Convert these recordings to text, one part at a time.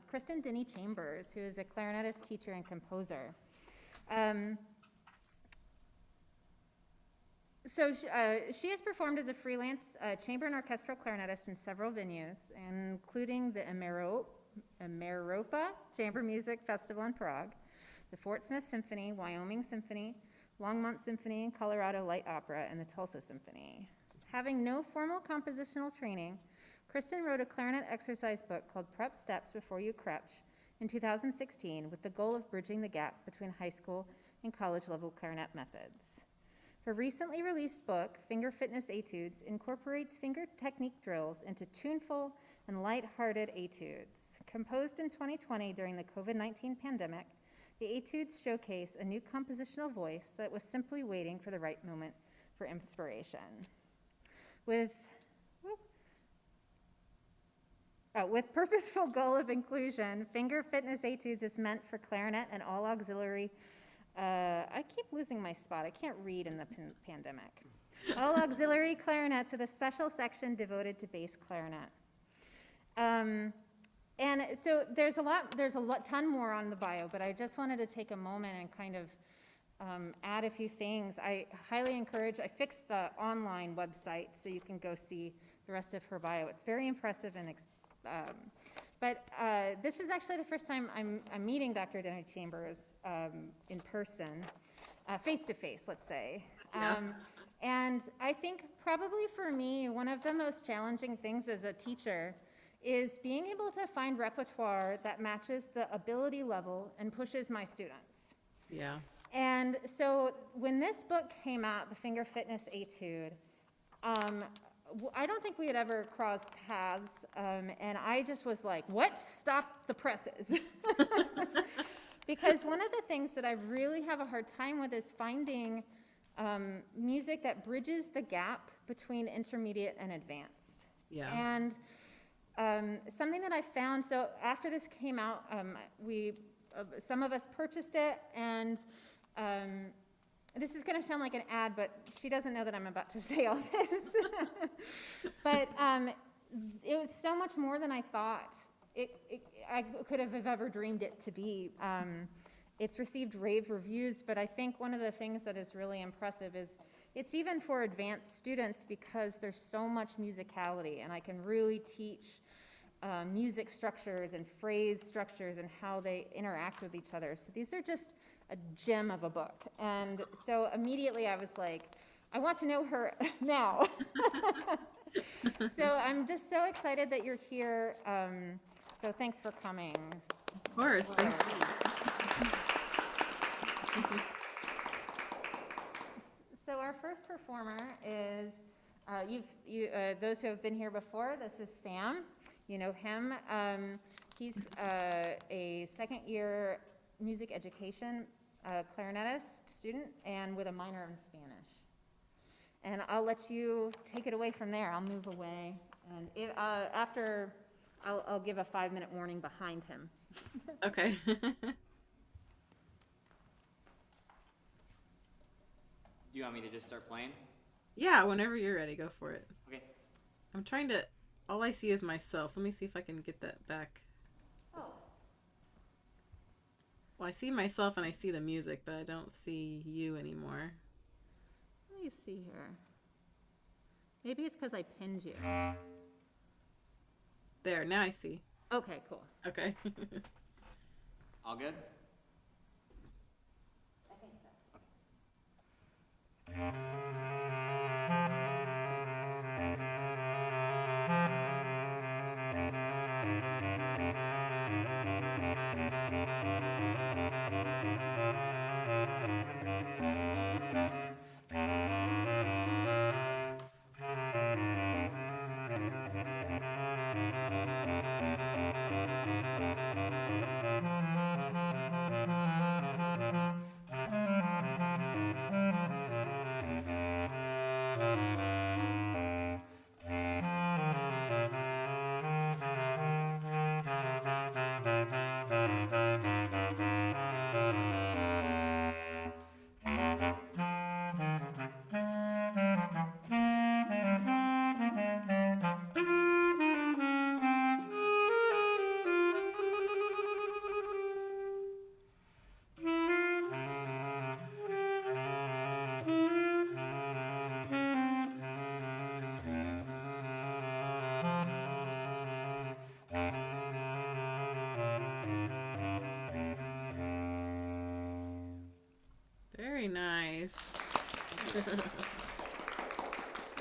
Kristen Denny-Chambers, who is a clarinetist, teacher, and composer. She has performed as a freelance chamber and orchestral clarinetist in several venues, including the Emeropa Chamber Music Festival in Prague, the Fort Smith Symphony, Wyoming Symphony, Longmont Symphony, Colorado Light Opera, and the Tulsa Symphony. Having no formal compositional training, Kristen wrote a clarinet exercise book called Prep Steps Before You Crutch in 2016 with the goal of bridging the gap between high school and college-level clarinet methods. Her recently released book, Finger Fitness Etudes, incorporates finger technique drills into tuneful and light-hearted etudes. Composed in 2020 during the COVID-19 pandemic, the Etudes showcase a new compositional voice that was simply waiting for the right moment for inspiration. With purposeful goal of inclusion, Finger Fitness Etudes is meant for clarinet and all auxiliary, I keep losing my spot, I can't read in the pandemic. All auxiliary clarinets with a special section devoted to bass clarinet. And so there's a ton more on the bio, but I just wanted to take a moment and kind of add a few things. I highly encourage, I fixed the online website so you can go see the rest of her bio. It's very impressive and this is actually the first time I'm meeting Dr. Denny-Chambers in person, face-to-face, let's say. Yeah. And I think probably for me, one of the most challenging things as a teacher is being able to find repertoire that matches the ability level and pushes my students. Yeah. And so when this book came out, The Finger Fitness Etude, I don't think we had ever crossed paths, and I just was like, what? Stop the presses. Because one of the things that I really have a hard time with is finding music that bridges the gap between intermediate and advanced. Yeah. And something that I found, so after this came out, some of us purchased it, and this is going to sound like an ad, but she doesn't know that I'm about to say all this. But it was so much more than I thought I could have ever dreamed it to be. It's received rave reviews, but I think one of the things that is really impressive is it's even for advanced students because there's so much musicality, and I can really teach music structures and phrase structures and how they interact with each other. So these are just a gem of a book. And so immediately I was like, I want to know her now. So I'm just so excited that you're here. So thanks for coming. Of course. Thank you. So our first performer is, those who have been here before, this is Sam. You know him. He's a second year music education clarinetist student and with a minor in Spanish. And I'll let you take it away from there. I'll move away. And after, I'll give a 5-minute warning behind him. Okay. Do you want me to just start playing? Yeah, whenever you're ready, go for it. Okay. I'm trying to, all I see is myself. Let me see if I can get that back. Oh. Well, I see myself and I see the music, but I don't see you anymore. Let me see here. Maybe it's because I pinned you. There, now I see. Okay, cool. Okay. All good? I think so.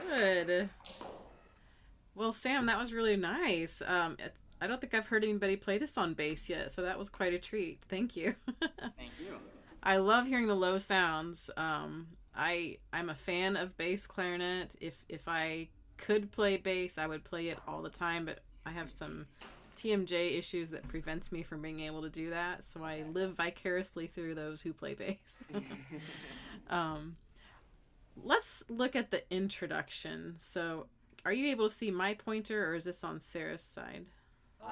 Good. Well, Sam, that was really nice. I don't think I've heard anybody play this on bass yet, so that was quite a treat. Thank you. Thank you. I love hearing the low sounds. I'm a fan of bass clarinet. If I could play bass, I would play it all the time, but I have some TMJ issues that prevents me from being able to do that, so I live vicariously through those who play bass. Let's look at the introduction. So, are you able to see my pointer, or is this on Sarah's side? It's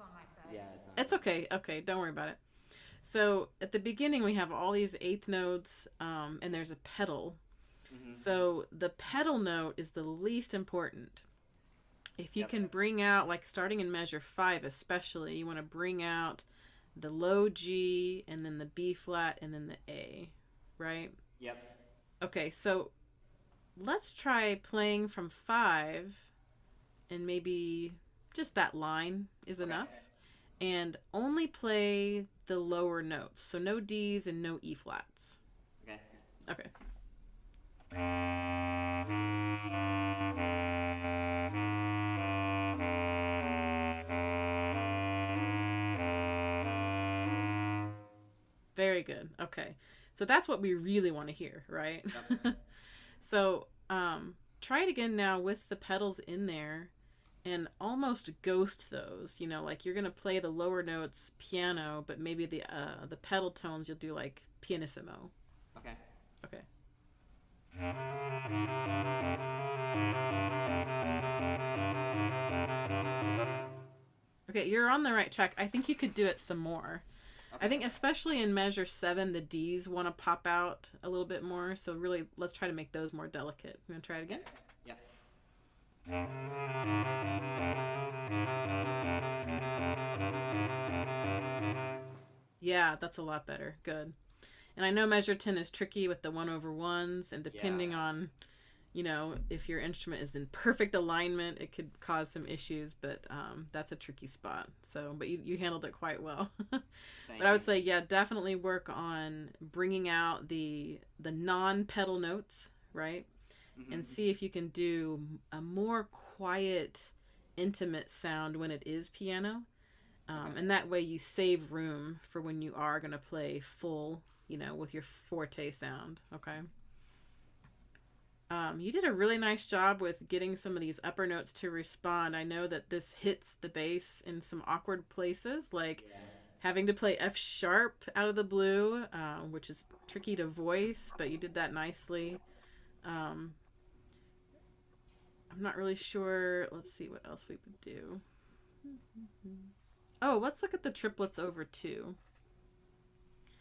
on my side. Yeah, It's okay. Okay, don't worry about it. So, at the beginning, we have all these eighth notes, and there's a pedal. Mm-hmm. So, the pedal note is the least important. If you can bring out, like starting in measure 5 especially, you want to bring out the low G, and then the B flat, and then the A, right? Yep. Okay, so let's try playing from 5, and maybe just that line is enough. And only play the lower notes. So no Ds and no E flats. Okay. Okay. Very good. Okay. So that's what we really want to hear, right? Yep. So try it again now with the pedals in there and almost ghost those. You know, like you're going to play the lower notes piano, but maybe the pedal tones you'll do like pianissimo. Okay. Okay. Okay, you're on the right track. I think you could do it some more. Okay. I think especially in measure 7, the Ds want to pop out a little bit more. So really, let's try to make those more delicate. You want to try it again? Yep. Yeah, that's a lot better. Good. And I know measure 10 is tricky with the 1/1s, and depending on, you know, if your instrument is in perfect alignment, it could cause some issues, but that's a tricky spot. So, but you handled it quite well. But I would say, yeah, definitely work on bringing out the non-pedal notes, right? Mm-hmm. And see if you can do a more quiet, intimate sound when it is piano. And that way you save room for when you are going to play full, you know, with your forte sound, okay? You did a really nice job with getting some of these upper notes to respond. I know that this hits the bass in some awkward places, like having to play F sharp out of the blue, which is tricky to voice, but you did that nicely. I'm not really sure. Let's see what else we would do. Oh, let's look at the triplets over 2.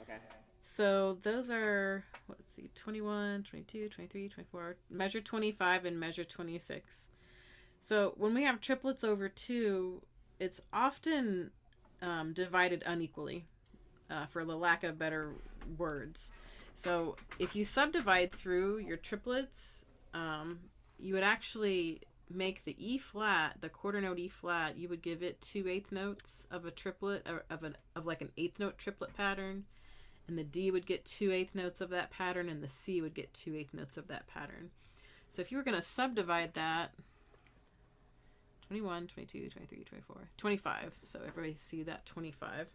Okay. So those are, let's see, 21, 22, 23, 24, measure 25 and measure 26. So when we have triplets over 2, it's often divided unequally, for the lack of better words. So if you subdivide through your triplets, you would actually make the E flat, the quarter note E flat, you would give it 2 eighth notes of a triplet, or of like an eighth note triplet pattern. And the D would get 2 eighth notes of that pattern, and the C would get 2 eighth notes of that pattern. So if you were going to subdivide that, 21, 22, 23, 24, 25. So everybody see that 25.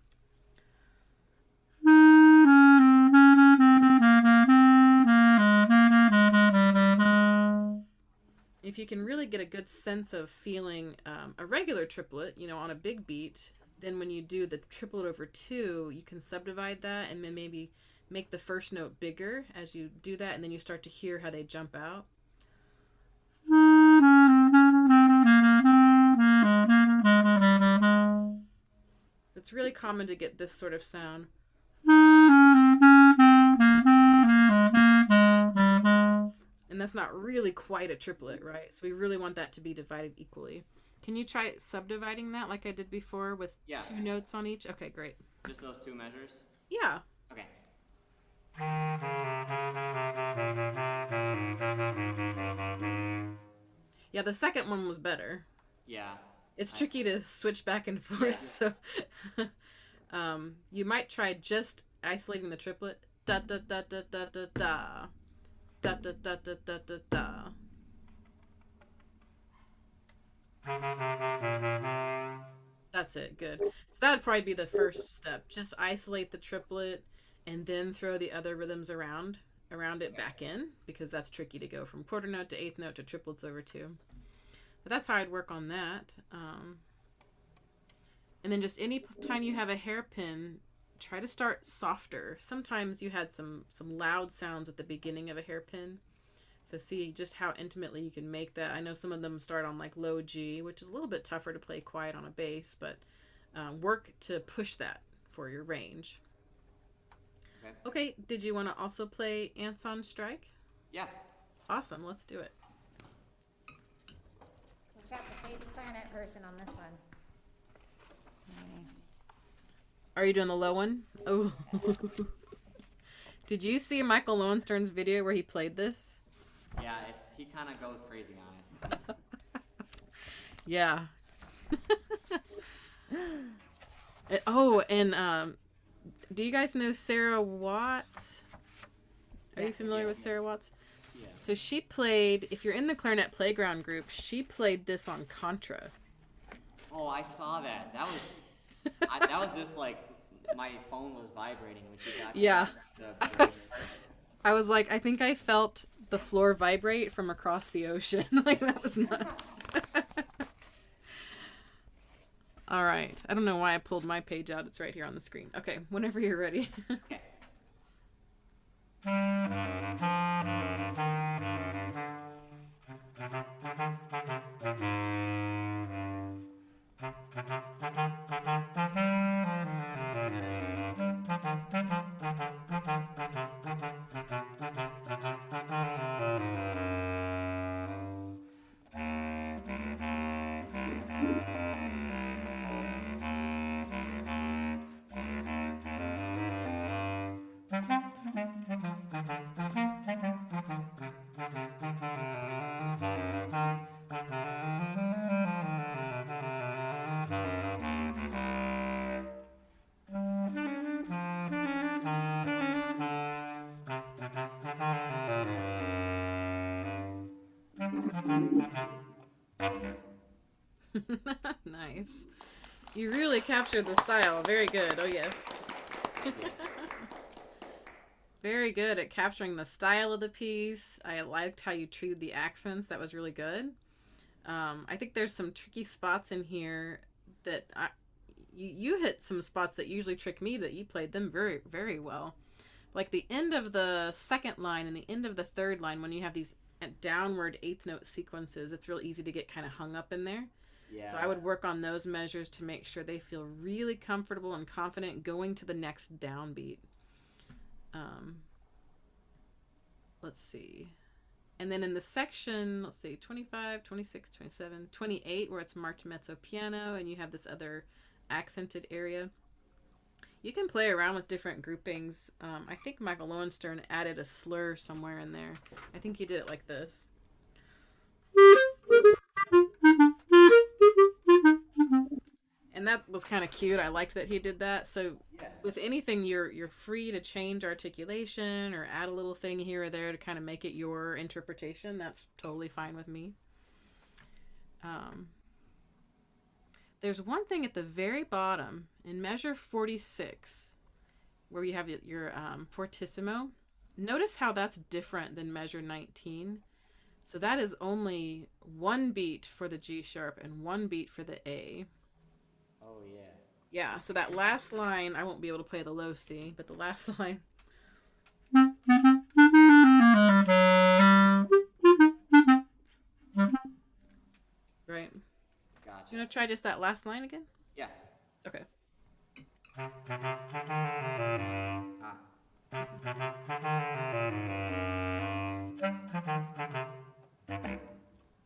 If you can really get a good sense of feeling a regular triplet, you know, on a big beat, then when you do the triplet over 2, you can subdivide that and then maybe make the first note bigger as you do that, and then you start to hear how they jump out. It's really common to get this sort of sound. And that's not really quite a triplet, right? So we really want that to be divided equally. Can you try subdividing that like I did before with 2 notes on each? Okay, great. Just those 2 measures? Yeah. Okay. Yeah, the second one was better. Yeah. It's tricky to switch back and forth, so you might try just isolating the triplet. Da da da da da da da. Da da da da da da da. That's it. Good. So that would probably be the first step. Just isolate the triplet and then throw the other rhythms around it back in, because that's tricky to go from quarter note to eighth note to triplets over two. But that's how I'd work on that. And then just any time you have a hairpin, try to start softer. Sometimes you had some loud sounds at the beginning of a hairpin. So see just how intimately you can make that. I know some of them start on like low G, which is a little bit tougher to play quiet on a bass, but work to push that for your range. Okay, did you want to also play Ants on Strike? Yeah. Awesome, let's do it. We've got the bass clarinet version on this one. Are you doing the low one? Oh. Did you see Michael Lowenstern's video where he played this? Yeah, he kind of goes crazy on it. Yeah. Do you guys know Sarah Watts? Are you familiar with Sarah Watts? Yeah. So she played, if you're in the Clarinet Playground group, she played this on Contra. Oh, I saw that. That was just like my phone was vibrating when she got the I was like, I think I felt the floor vibrate from across the ocean. Like, that was nuts. All right. I don't know why I pulled my page out. It's right here on the screen. Okay, whenever you're ready. Okay. Nice. You really captured the style. Very good. Oh, yes. Very good at capturing the style of the piece. I liked how you treated the accents. That was really good. I think there's some tricky spots in here that you hit some spots that usually trick me, but you played them very, very well. Like the end of the second line and the end of the third line, when you have these downward eighth note sequences, it's real easy to get kind of hung up in there. Yeah. So I would work on those measures to make sure they feel really comfortable and confident going to the next downbeat. Let's see. And then in the section, let's see, 25, 26, 27, 28, where it's marked mezzo piano, and you have this other accented area. You can play around with different groupings. I think Michael Lowenstern added a slur somewhere in there. I think he did it like this. And that was kind of cute. I liked that he did that. So with anything, you're free to change articulation or add a little thing here or there to kind of make it your interpretation. That's totally fine with me. There's one thing at the very bottom in measure 46 where you have your Fortissimo. Notice how that's different than measure 19. So that is only one beat for the G sharp and one beat for the A. Oh, yeah. Yeah, so that last line, I won't be able to play the low C, but the last line. Right. Gotcha. You want to try just that last line again? Yeah. Okay.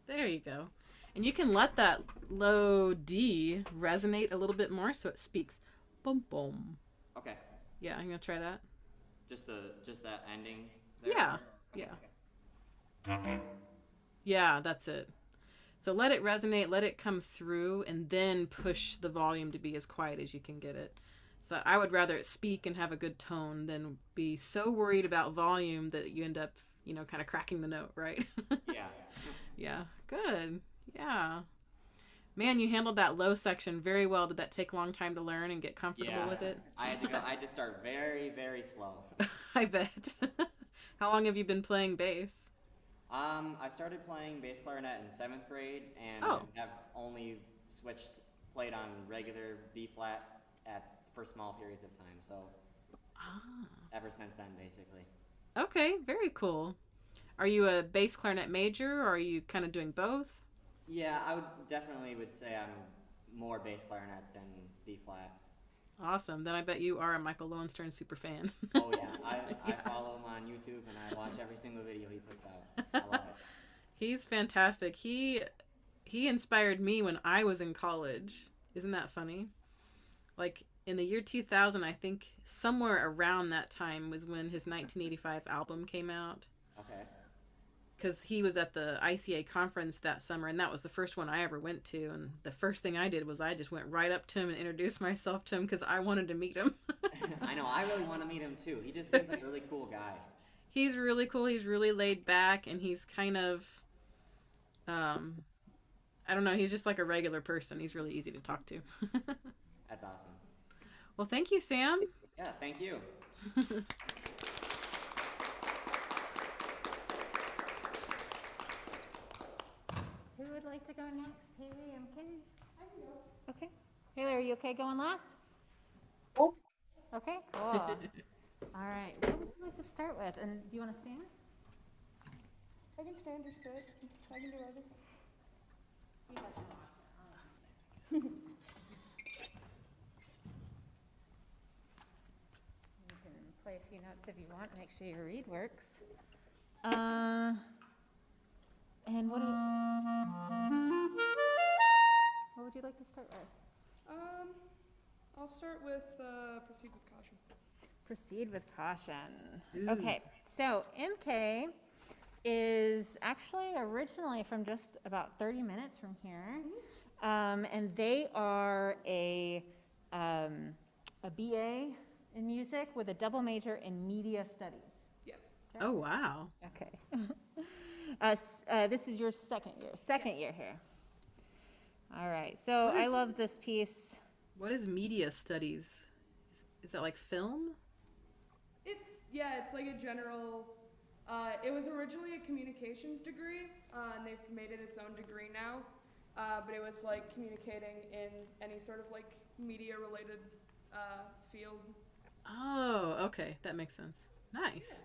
There you go. And you can let that low D resonate a little bit more so it speaks boom boom. Okay. Yeah, I'm gonna try that. Just that ending there? Yeah. Yeah. Yeah, that's it. So let it resonate, let it come through, and then push the volume to be as quiet as you can get it. So I would rather it speak and have a good tone than be so worried about volume that you end up kind of cracking the note, right? Yeah. Yeah, good. Yeah. Man, you handled that low section very well. Did that take a long time to learn and get comfortable with it? I had to start very, very slow. I bet. How long have you been playing bass? I started playing bass clarinet in 7th grade and Oh. have only played on regular B flat for small periods of time. So ever since then, basically. Okay, very cool. Are you a bass clarinet major, or are you kind of doing both? Yeah, I would say I'm more bass clarinet than B flat. Awesome. Then I bet you are a Michael Lowenstern super fan. Oh yeah, I follow him on YouTube and I watch every single video he puts out. I love it. He's fantastic. He inspired me when I was in college. Isn't that funny? Like in the year 2000, I think somewhere around that time was when his 1985 album came out. Okay. Because he was at the ICA conference that summer, and that was the first one I ever went to. And the first thing I did was I just went right up to him and introduced myself to him because I wanted to meet him. I know, I really want to meet him too. He just seems like a really cool guy. He's really cool. He's really laid back, and he's kind of, I don't know, he's just like a regular person. He's really easy to talk to. That's awesome. Well, thank you, Sam. Yeah, thank you. Who would like to go next? Haley, okay? I can go. Okay. Haley, are you okay going last? Oh. Okay, cool. All right. What would you like to start with? And do you want to stand? I can stand or sit. I can do either. You can play a few notes if you want. Make sure your reed works. And what would you like to start with? I'll start with Proceed with Caution. Proceed with caution. Ooh. Okay, so MK is actually originally from just about 30 minutes from here. And they are a BA in music with a double major in media studies. Yes. Oh, wow. Okay. This is your second year here. All right, so I love this piece. What is media studies? Is that like film? It's like a general, it was originally a communications degree, and they've made it its own degree now, but it was like communicating in any sort of like media related field. Oh, okay. That makes sense. Nice.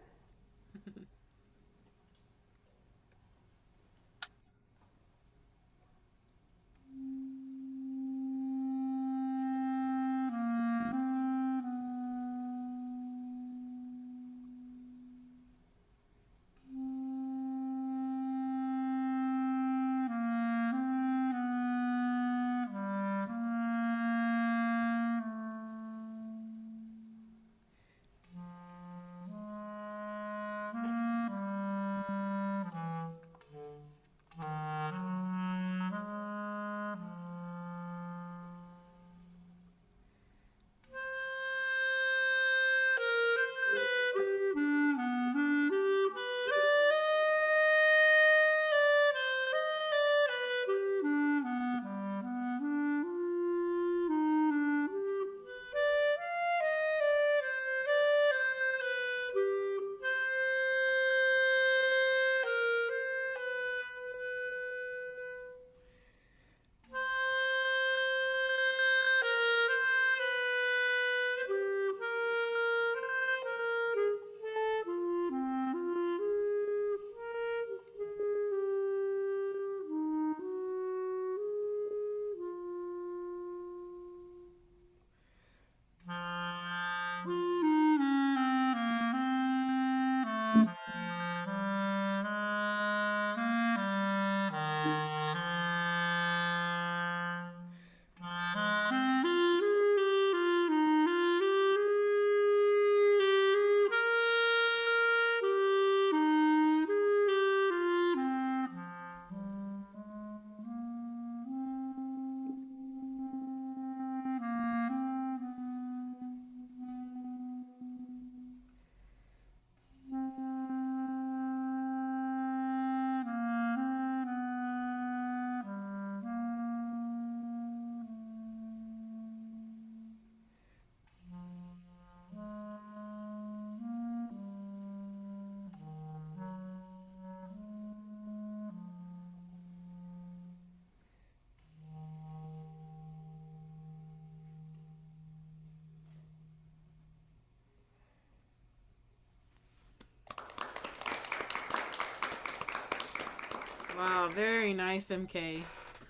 Wow, very nice, MK.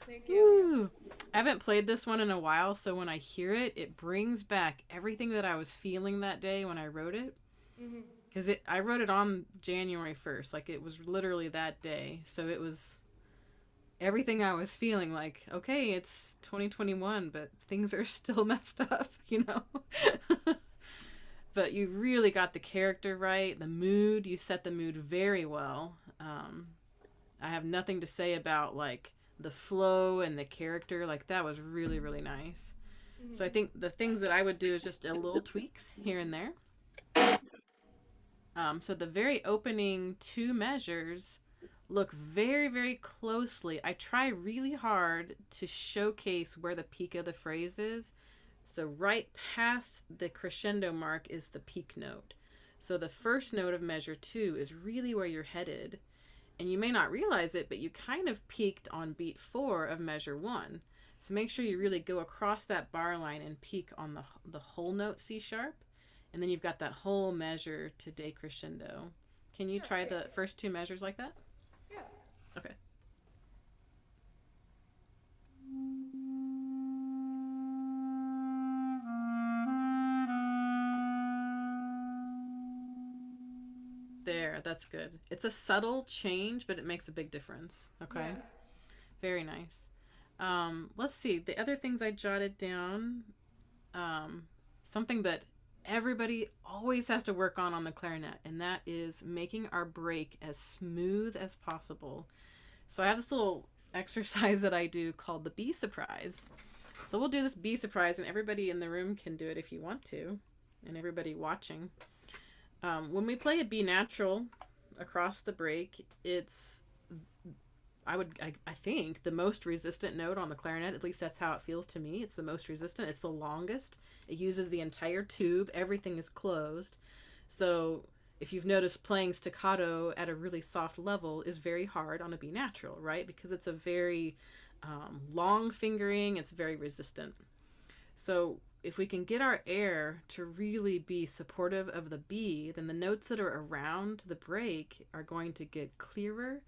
Thank you. Woo. I haven't played this one in a while, so when I hear it, it brings back everything that I was feeling that day when I wrote it. Mhm. Because I wrote it on January 1st, like it was literally that day. So it was everything I was feeling, like, okay, it's 2021, but things are still messed up, you know? But you really got the character right, the mood, you set the mood very well. I have nothing to say about, like, the flow and the character. Like, that was really, really nice. Mhm. So I think the things that I would do is just a little tweaks here and there. So the very opening two measures look very, very closely. I try really hard to showcase where the peak of the phrase is. So right past the crescendo mark is the peak note. So the first note of measure 2 is really where you're headed. And you may not realize it, but you kind of peaked on beat 4 of measure 1. So make sure you really go across that bar line and peak on the whole note C sharp. And then you've got that whole measure to decrescendo. Can you try the first two measures like that? Yeah. Okay. There, that's good. It's a subtle change, but it makes a big difference. Okay. Yeah. Very nice. Let's see. The other things I jotted down, something that everybody always has to work on the clarinet, and that is making our break as smooth as possible. So I have this little exercise that I do called the B surprise. So we'll do this B surprise, and everybody in the room can do it if you want to, and everybody watching. When we play a B natural across the break, it's I think the most resistant note on the clarinet. At least that's how it feels to me. It's the most resistant. It's the longest. It uses the entire tube. Everything is closed. So if you've noticed, playing staccato at a really soft level is very hard on a B natural, right? Because it's a very long fingering. It's very resistant. So if we can get our air to really be supportive of the B, then the notes that are around the break are going to get clearer.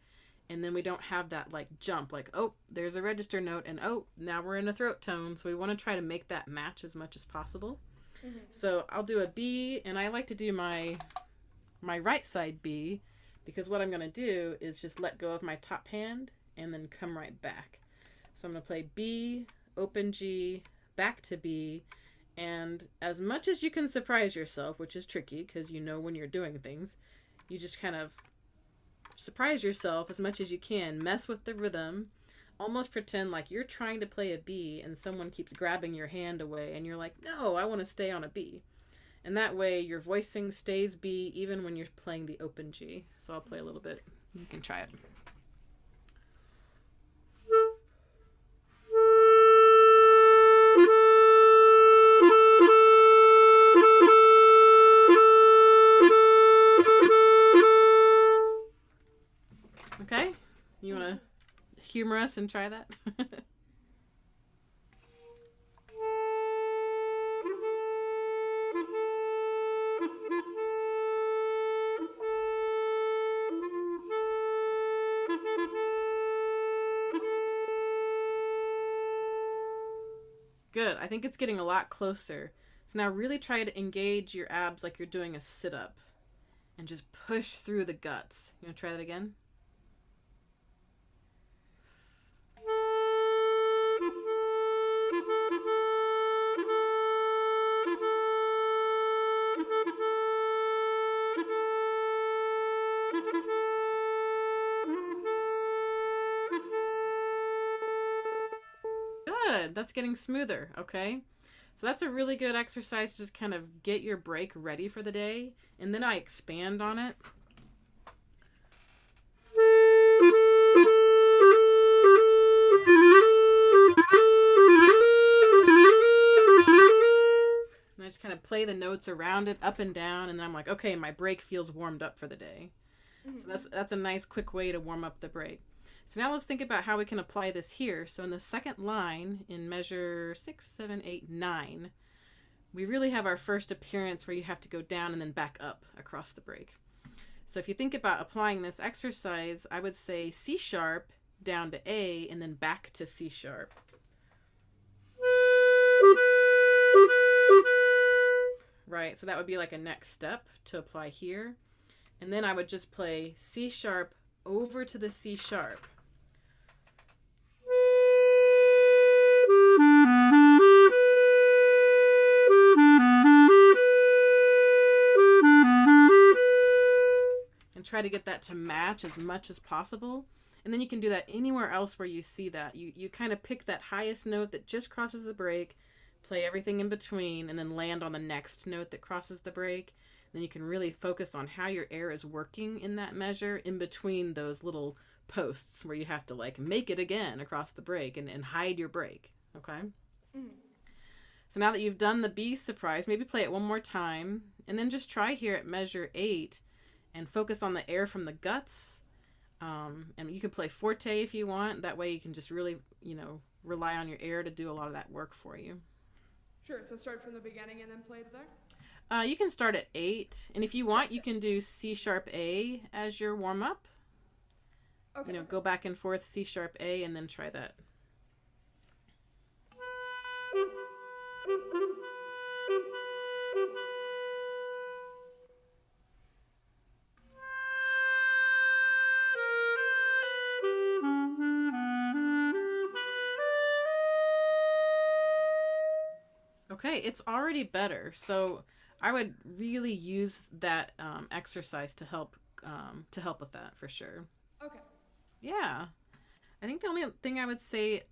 And then we don't have that like jump, like, oh, there's a register note, and oh, now we're in a throat tone. So we want to try to make that match as much as possible. Mhm. So I'll do a B, and I like to do my right side B, because what I'm going to do is just let go of my top hand and then come right back. So I'm going to play B, open G, back to B, and as much as you can surprise yourself, which is tricky because you know when you're doing things, you just kind of surprise yourself as much as you can, mess with the rhythm, almost pretend like you're trying to play a B and someone keeps grabbing your hand away and you're like, no, I want to stay on a B. And that way your voicing stays B even when you're playing the open G. So I'll play a little bit. You can try it. Okay? You want to humor us and try that? Good. I think it's getting a lot closer. So now really try to engage your abs like you're doing a sit-up and just push through the guts. You want to try that again? Good. That's getting smoother. Okay. So that's a really good exercise to just kind of get your break ready for the day. And then I expand on it. And I just kind of play the notes around it up and down. And then I'm like, okay, my break feels warmed up for the day. So that's a nice quick way to warm up the break. So now let's think about how we can apply this here. So in the second line in measure 6, 7, 8, 9, we really have our first appearance where you have to go down and then back up across the break. So if you think about applying this exercise, I would say C sharp down to A and then back to C sharp. Right, so that would be like a next step to apply here. And then I would just play C sharp over to the C sharp. And try to get that to match as much as possible. And then you can do that anywhere else where you see that. You kind of pick that highest note that just crosses the break, play everything in between, and then land on the next note that crosses the break. Then you can really focus on how your air is working in that measure in between those little posts where you have to like make it again across the break and hide your break. Okay? Mm. So now that you've done the B surprise, maybe play it one more time, and then just try here at measure 8 and focus on the air from the guts. And you can play forte if you want. That way you can just really, rely on your air to do a lot of that work for you. Sure, so start from the beginning and then play it there? You can start at 8, and if you want, you can do C sharp A as your warm-up. Okay. Go back and forth, C sharp A, and then try that. Okay, it's already better. So I would really use that exercise to help with that for sure. Okay. Yeah. I think the only thing I would say,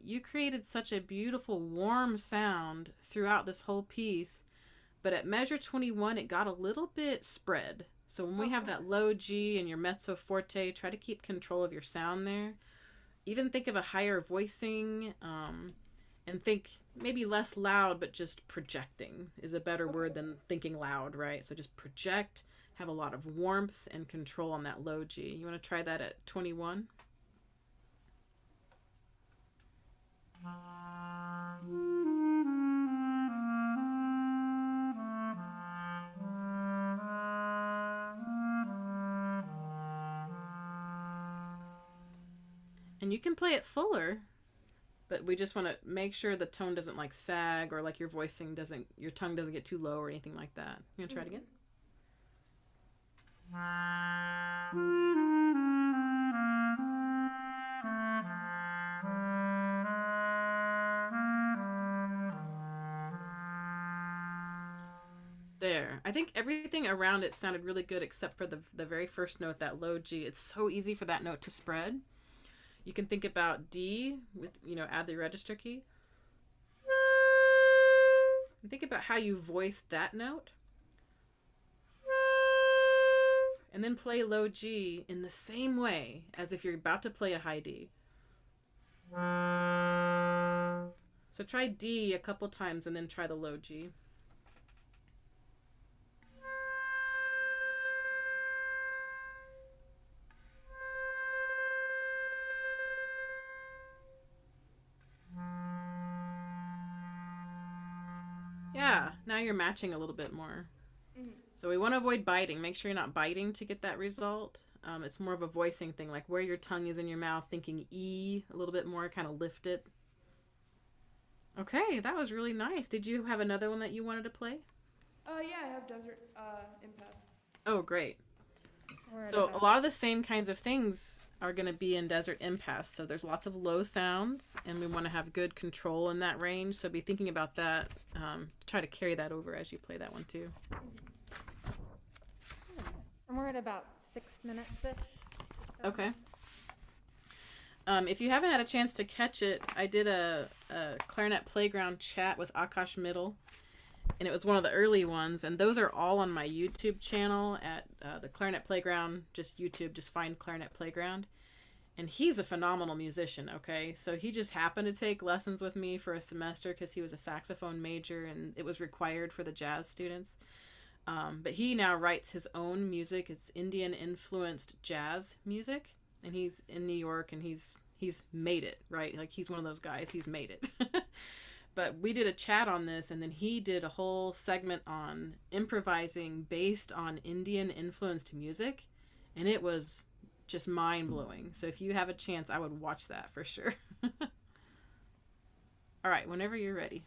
you created such a beautiful warm sound throughout this whole piece, but at measure 21 it got a little bit spread. So when we have that low G and your mezzo forte, try to keep control of your sound there. Even think of a higher voicing, and think maybe less loud, but just projecting is a better word than thinking loud, right? So just project, have a lot of warmth and control on that low G. You want to try that at 21? And you can play it fuller, but we just want to make sure the tone doesn't like sag or like your tongue doesn't get too low or anything like that. You want to try it again? There. I think everything around it sounded really good except for the very first note, that low G. It's so easy for that note to spread. You can think about D with, add the register key. And think about how you voice that note. And then play low G in the same way as if you're about to play a high D. So try D a couple times and then try the low G. Yeah, now you're matching a little bit more. Mm-hmm. So we want to avoid biting. Make sure you're not biting to get that result. It's more of a voicing thing, like where your tongue is in your mouth, thinking E a little bit more, kind of lift it. Okay, that was really nice. Did you have another one that you wanted to play? Yeah, I have Desert Impasse. Oh, great. So a lot of the same kinds of things are going to be in Desert Impasse. So there's lots of low sounds, and we want to have good control in that range. So be thinking about that. Try to carry that over as you play that one too. And we're at about 6 minutes-ish. Okay. If you haven't had a chance to catch it, I did a clarinet playground chat with Akash Middle, and it was one of the early ones, and those are all on my YouTube channel at the Clarinet Playground. Just YouTube, just find Clarinet Playground. And he's a phenomenal musician, okay? So he just happened to take lessons with me for a semester because he was a saxophone major, and it was required for the jazz students. But he now writes his own music. It's Indian-influenced jazz music, and he's in New York, and he's made it, right? Like, he's one of those guys. He's made it. But we did a chat on this, and then he did a whole segment on improvising based on Indian influenced music, and it was just mind blowing. So if you have a chance, I would watch that for sure. All right, whenever you're ready.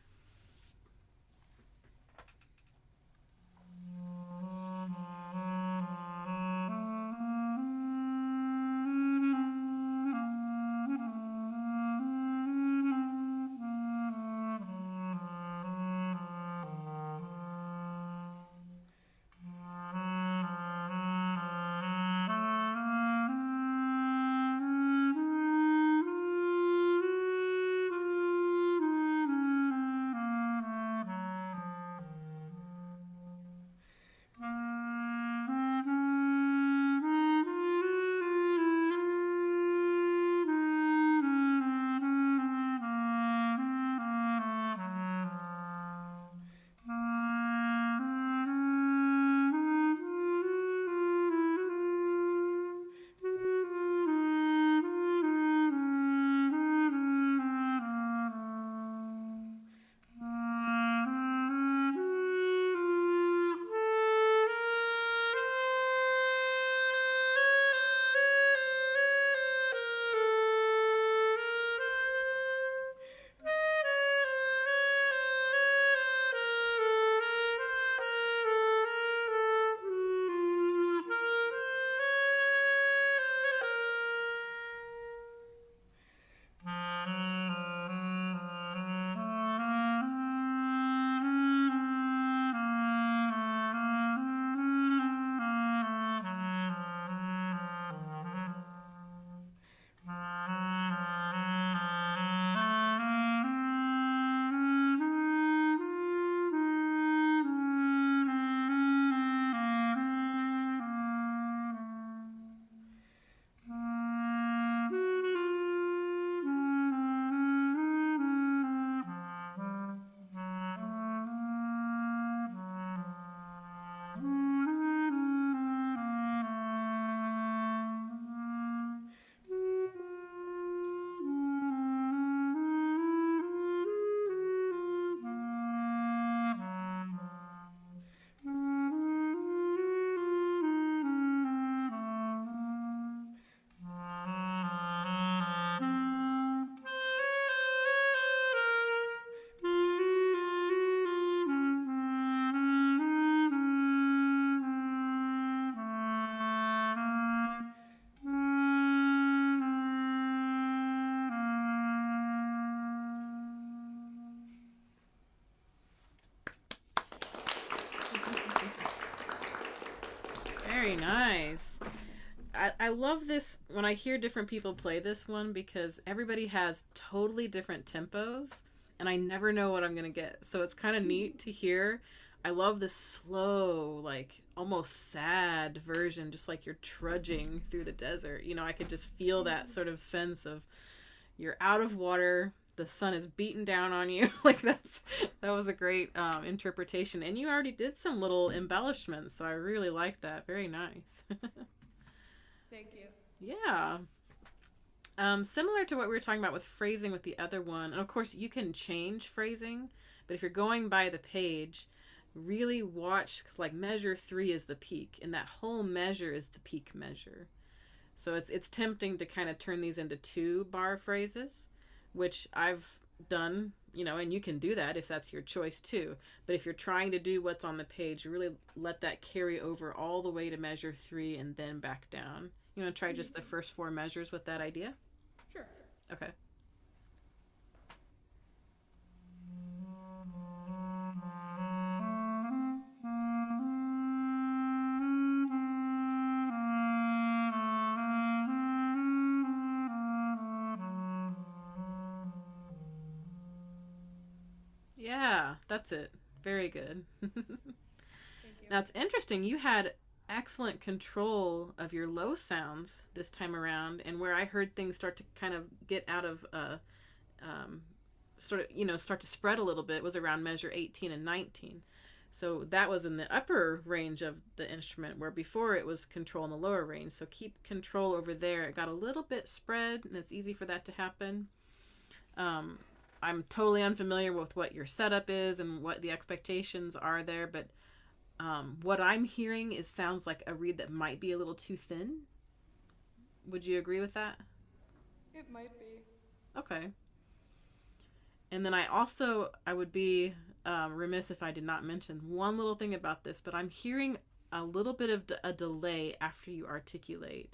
Very nice. I love this when I hear different people play this one, because everybody has totally different tempos and I never know what I'm going to get. So it's kind of neat to hear. I love this slow, like almost sad version, just like you're trudging through the desert. You know, I could just feel that sort of sense of you're out of water, the sun is beating down on you. Like that was a great interpretation, and you already did some little embellishments, so I really liked that. Very nice. Thank you. Yeah. Similar to what we were talking about with phrasing with the other one, and of course you can change phrasing, but if you're going by the page, really watch, like measure 3 is the peak, and that whole measure is the peak measure. So it's tempting to kind of turn these into 2-bar phrases, which I've done, you know, and you can do that if that's your choice too. But if you're trying to do what's on the page, really let that carry over all the way to measure 3 and then back down. You want to try just the first 4 measures with that idea? Sure. Okay. Yeah, that's it. Very good. Thank you. Now it's interesting. You had excellent control of your low sounds this time around, and where I heard things start to kind of get out of sort of, you know, start to spread a little bit was around measure 18 and 19. So that was in the upper range of the instrument, where before it was control in the lower range. So keep control over there. It got a little bit spread, and it's easy for that to happen. I'm totally unfamiliar with what your setup is and what the expectations are there, but what I'm hearing sounds like a reed that might be a little too thin. Would you agree with that? It might be. Okay. And then I would be remiss if I did not mention one little thing about this, but I'm hearing a little bit of a delay after you articulate.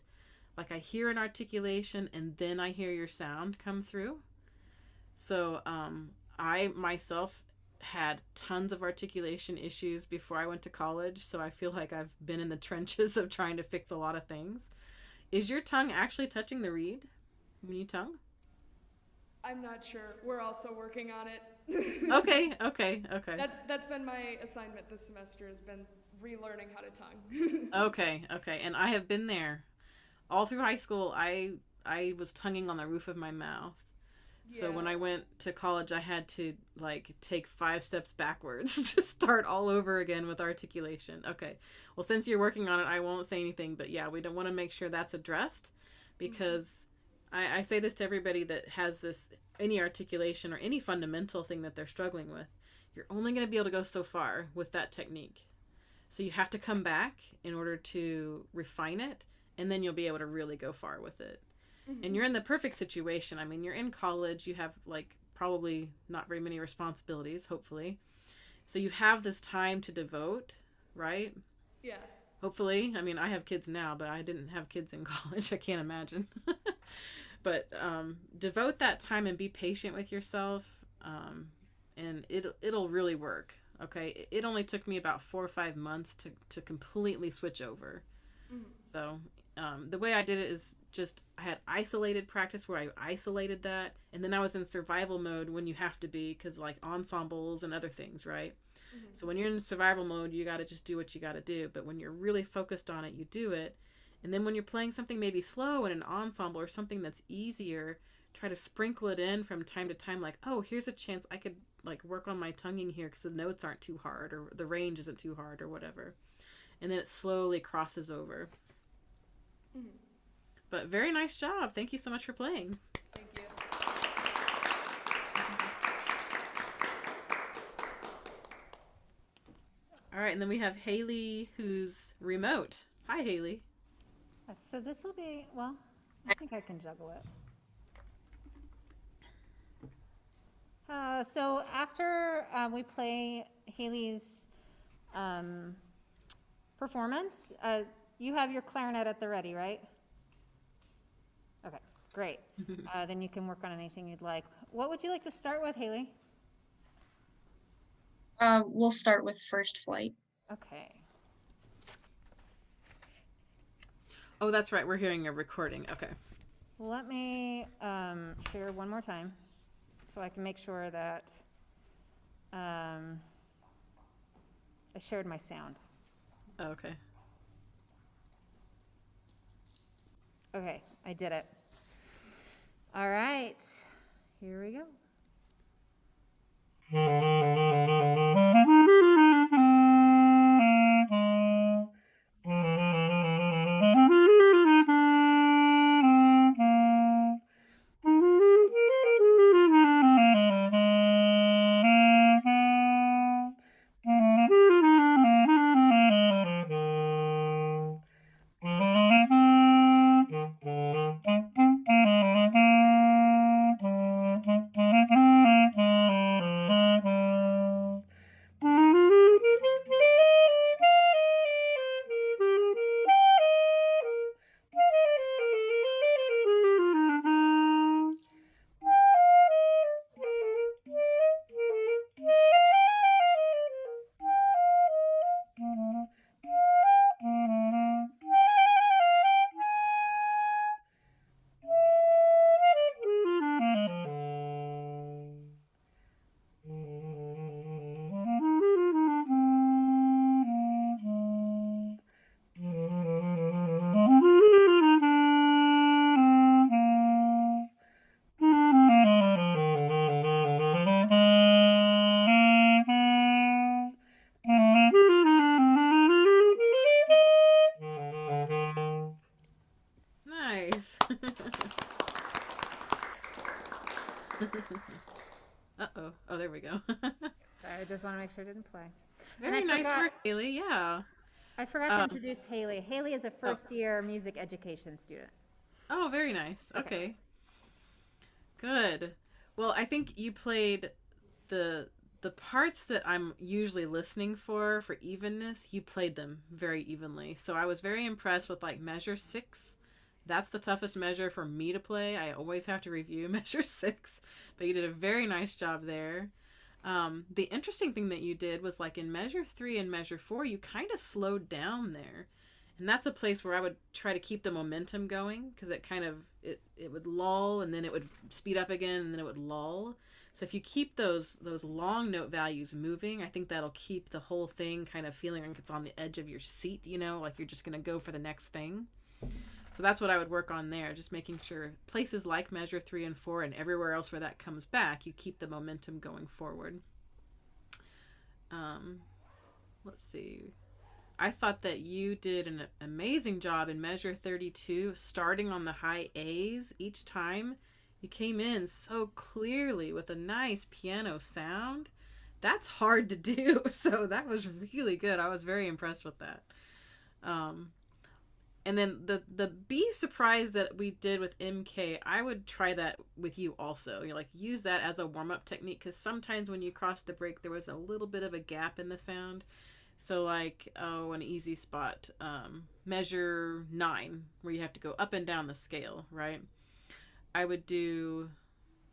Like I hear an articulation and then I hear your sound come through. So I myself had tons of articulation issues before I went to college, so I feel like I've been in the trenches of trying to fix a lot of things. Is your tongue actually touching the reed when you tongue? I'm not sure. We're also working on it. Okay. That's been my assignment this semester, has been relearning how to tongue. Okay. And I have been there. All through high school, I was tonguing on the roof of my mouth. So when I went to college, I had to like take 5 steps backwards to start all over again with articulation. Okay. Well, since you're working on it, I won't say anything, but yeah, we don't want to make sure that's addressed because I say this to everybody that has any articulation or any fundamental thing that they're struggling with. You're only going to be able to go so far with that technique. So you have to come back in order to refine it, and then you'll be able to really go far with it. And you're in the perfect situation. I mean, you're in college. You have like probably not very many responsibilities, hopefully. So you have this time to devote, right? Yeah. Hopefully. I mean, I have kids now, but I didn't have kids in college. I can't imagine. But devote that time and be patient with yourself, and it'll really work. Okay, it only took me about 4 or 5 months to completely switch over. So the way I did it is just I had isolated practice where I isolated that, and then I was in survival mode when you have to be, because like ensembles and other things, right? So when you're in survival mode, you got to just do what you got to do. But when you're really focused on it, you do it. And then when you're playing something maybe slow in an ensemble or something that's easier, try to sprinkle it in from time to time, like, oh, here's a chance I could like work on my tonguing here because the notes aren't too hard or the range isn't too hard or whatever. And then it slowly crosses over. But very nice job. Thank you so much for playing. Thank you. All right, and then we have Haley, who's remote. Hi, Haley. So this will be, well, I think I can juggle it. So after we play Haley's performance, you have your clarinet at the ready, right? Okay, great. Then you can work on anything you'd like. What would you like to start with, Haley? We'll start with First Flight. Okay. Oh, that's right. We're hearing a recording. Okay. Let me share one more time so I can make sure that I shared my sound. Oh, okay. Okay, I did it. All right, here we go. Nice. Uh-oh. Oh, there we go. Sorry, I just want to make sure it didn't play. Very I nice forgot- work, Haley. Yeah. I forgot to introduce Haley. Haley is a first-year music education student. Oh, very nice. Okay. Okay. Good. Well, I think you played the parts that I'm usually listening for evenness. You played them very evenly. So I was very impressed with like measure 6. That's the toughest measure for me to play. I always have to review measure 6, but you did a very nice job there. The interesting thing that you did was like in measure 3 and measure 4, you kind of slowed down there. And that's a place where I would try to keep the momentum going, because it kind of, it would lull and then it would speed up again and then it would lull. So if you keep those long note values moving, I think that'll keep the whole thing kind of feeling like it's on the edge of your seat, you know, like you're just going to go for the next thing. So that's what I would work on there, just making sure places like measure 3 and 4 and everywhere else where that comes back, you keep the momentum going forward. Let's see. I thought that you did an amazing job in measure 32, starting on the high A's each time. You came in so clearly with a nice piano sound. That's hard to do, so that was really good. I was very impressed with that. And then the be surprised that we did with MK, I would try that with you also. You like use that as a warm-up technique, because sometimes when you cross the break, there was a little bit of a gap in the sound. So like, an easy spot, measure 9, where you have to go up and down the scale, right? I would do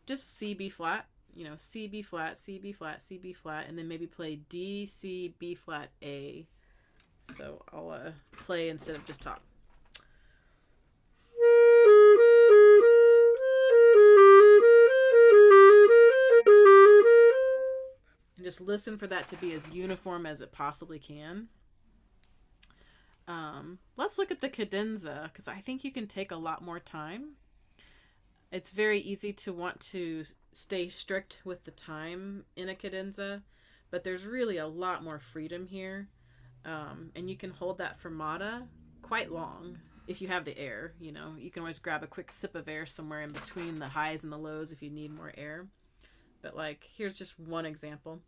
just C, B flat, you know, C, B flat, C, B flat, C, B flat, and then maybe play D, C, B flat, A. So I'll play instead of just talk. And just listen for that to be as uniform as it possibly can. Let's look at the cadenza, because I think you can take a lot more time. It's very easy to want to stay strict with the time in a cadenza, but there's really a lot more freedom here. And you can hold that fermata quite long if you have the air. You know, you can always grab a quick sip of air somewhere in between the highs and the lows if you need more air. But like, here's just one example.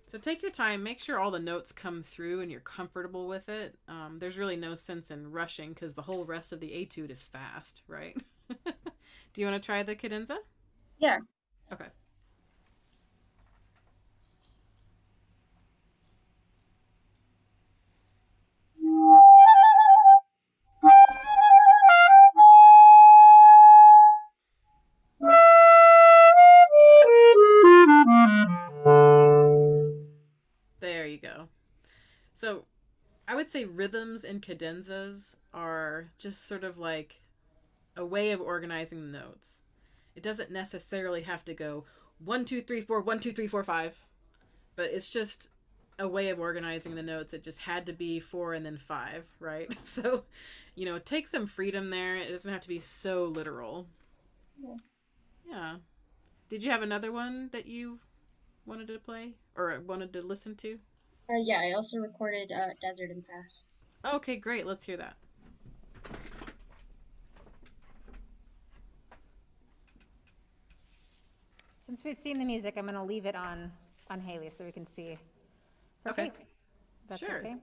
So take your time, make sure all the notes come through and you're comfortable with it. There's really no sense in rushing, because the whole rest of the etude is fast, right? Do you want to try the cadenza? Yeah. Okay. There you go. So I would say rhythms and cadenzas are just sort of like a way of organizing the notes. It doesn't necessarily have to go 1, 2, 3, 4, 1, 2, 3, 4, 5, but it's just a way of organizing the notes. It just had to be 4 and then 5, right? So, you know, take some freedom there. It doesn't have to be so literal. Yeah. Did you have another one that you wanted to play or wanted to listen to? Yeah, I also recorded Desert and Pass. Okay, great. Let's hear that. Since we've seen the music, I'm going to leave it on Haley so we can see her Okay. face. That's Sure. okay.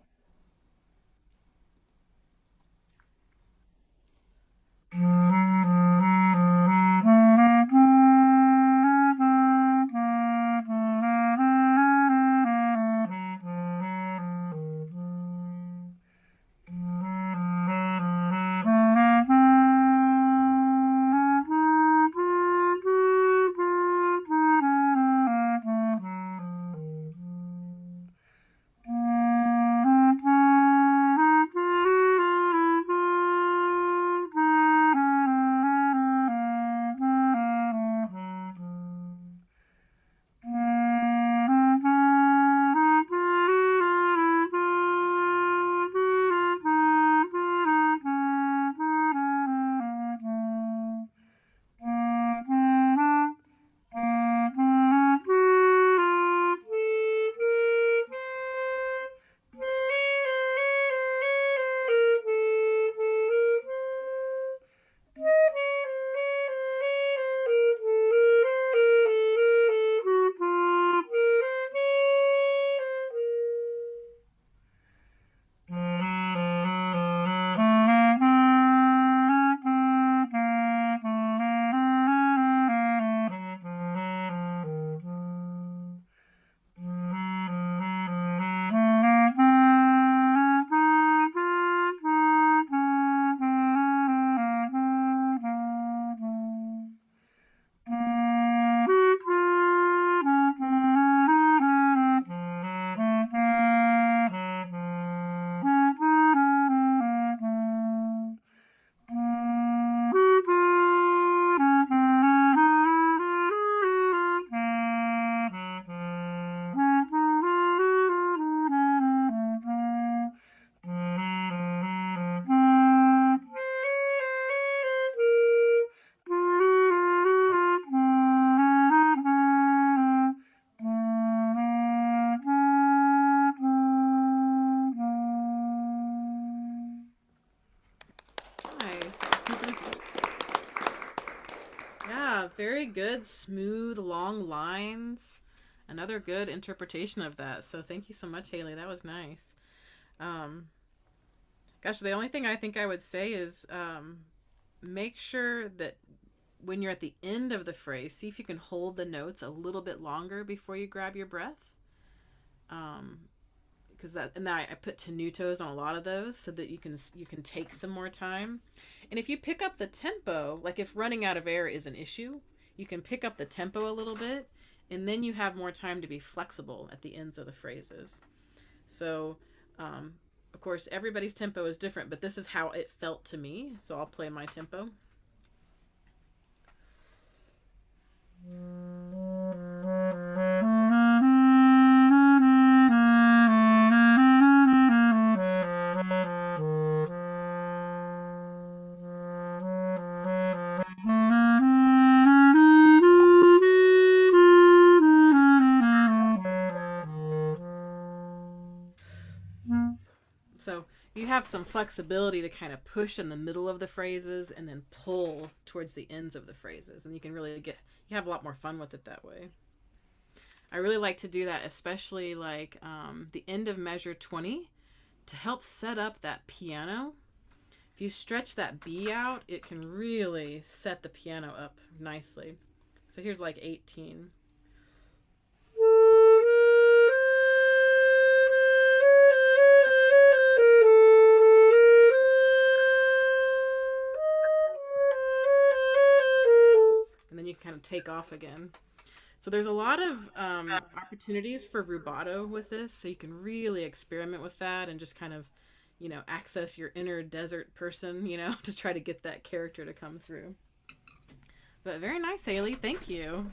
very good, smooth, long lines. Another good interpretation of that. So thank you so much, Haley. That was nice. Gosh, the only thing I think I would say is make sure that when you're at the end of the phrase, see if you can hold the notes a little bit longer before you grab your breath. Because I put tenutos on a lot of those so that you can take some more time. And if you pick up the tempo, like if running out of air is an issue, you can pick up the tempo a little bit, and then you have more time to be flexible at the ends of the phrases. So, of course, everybody's tempo is different, but this is how it felt to me. So I'll play my tempo. So you have some flexibility to kind of push in the middle of the phrases and then pull towards the ends of the phrases. And you can really you have a lot more fun with it that way. I really like to do that, especially like the end of measure 20 to help set up that piano. If you stretch that B out, it can really set the piano up nicely. So here's like 18. And then you kind of take off again. So there's a lot of opportunities for rubato with this, so you can really experiment with that and just kind of, access your inner desert person, to try to get that character to come through. But very nice, Haley. Thank you.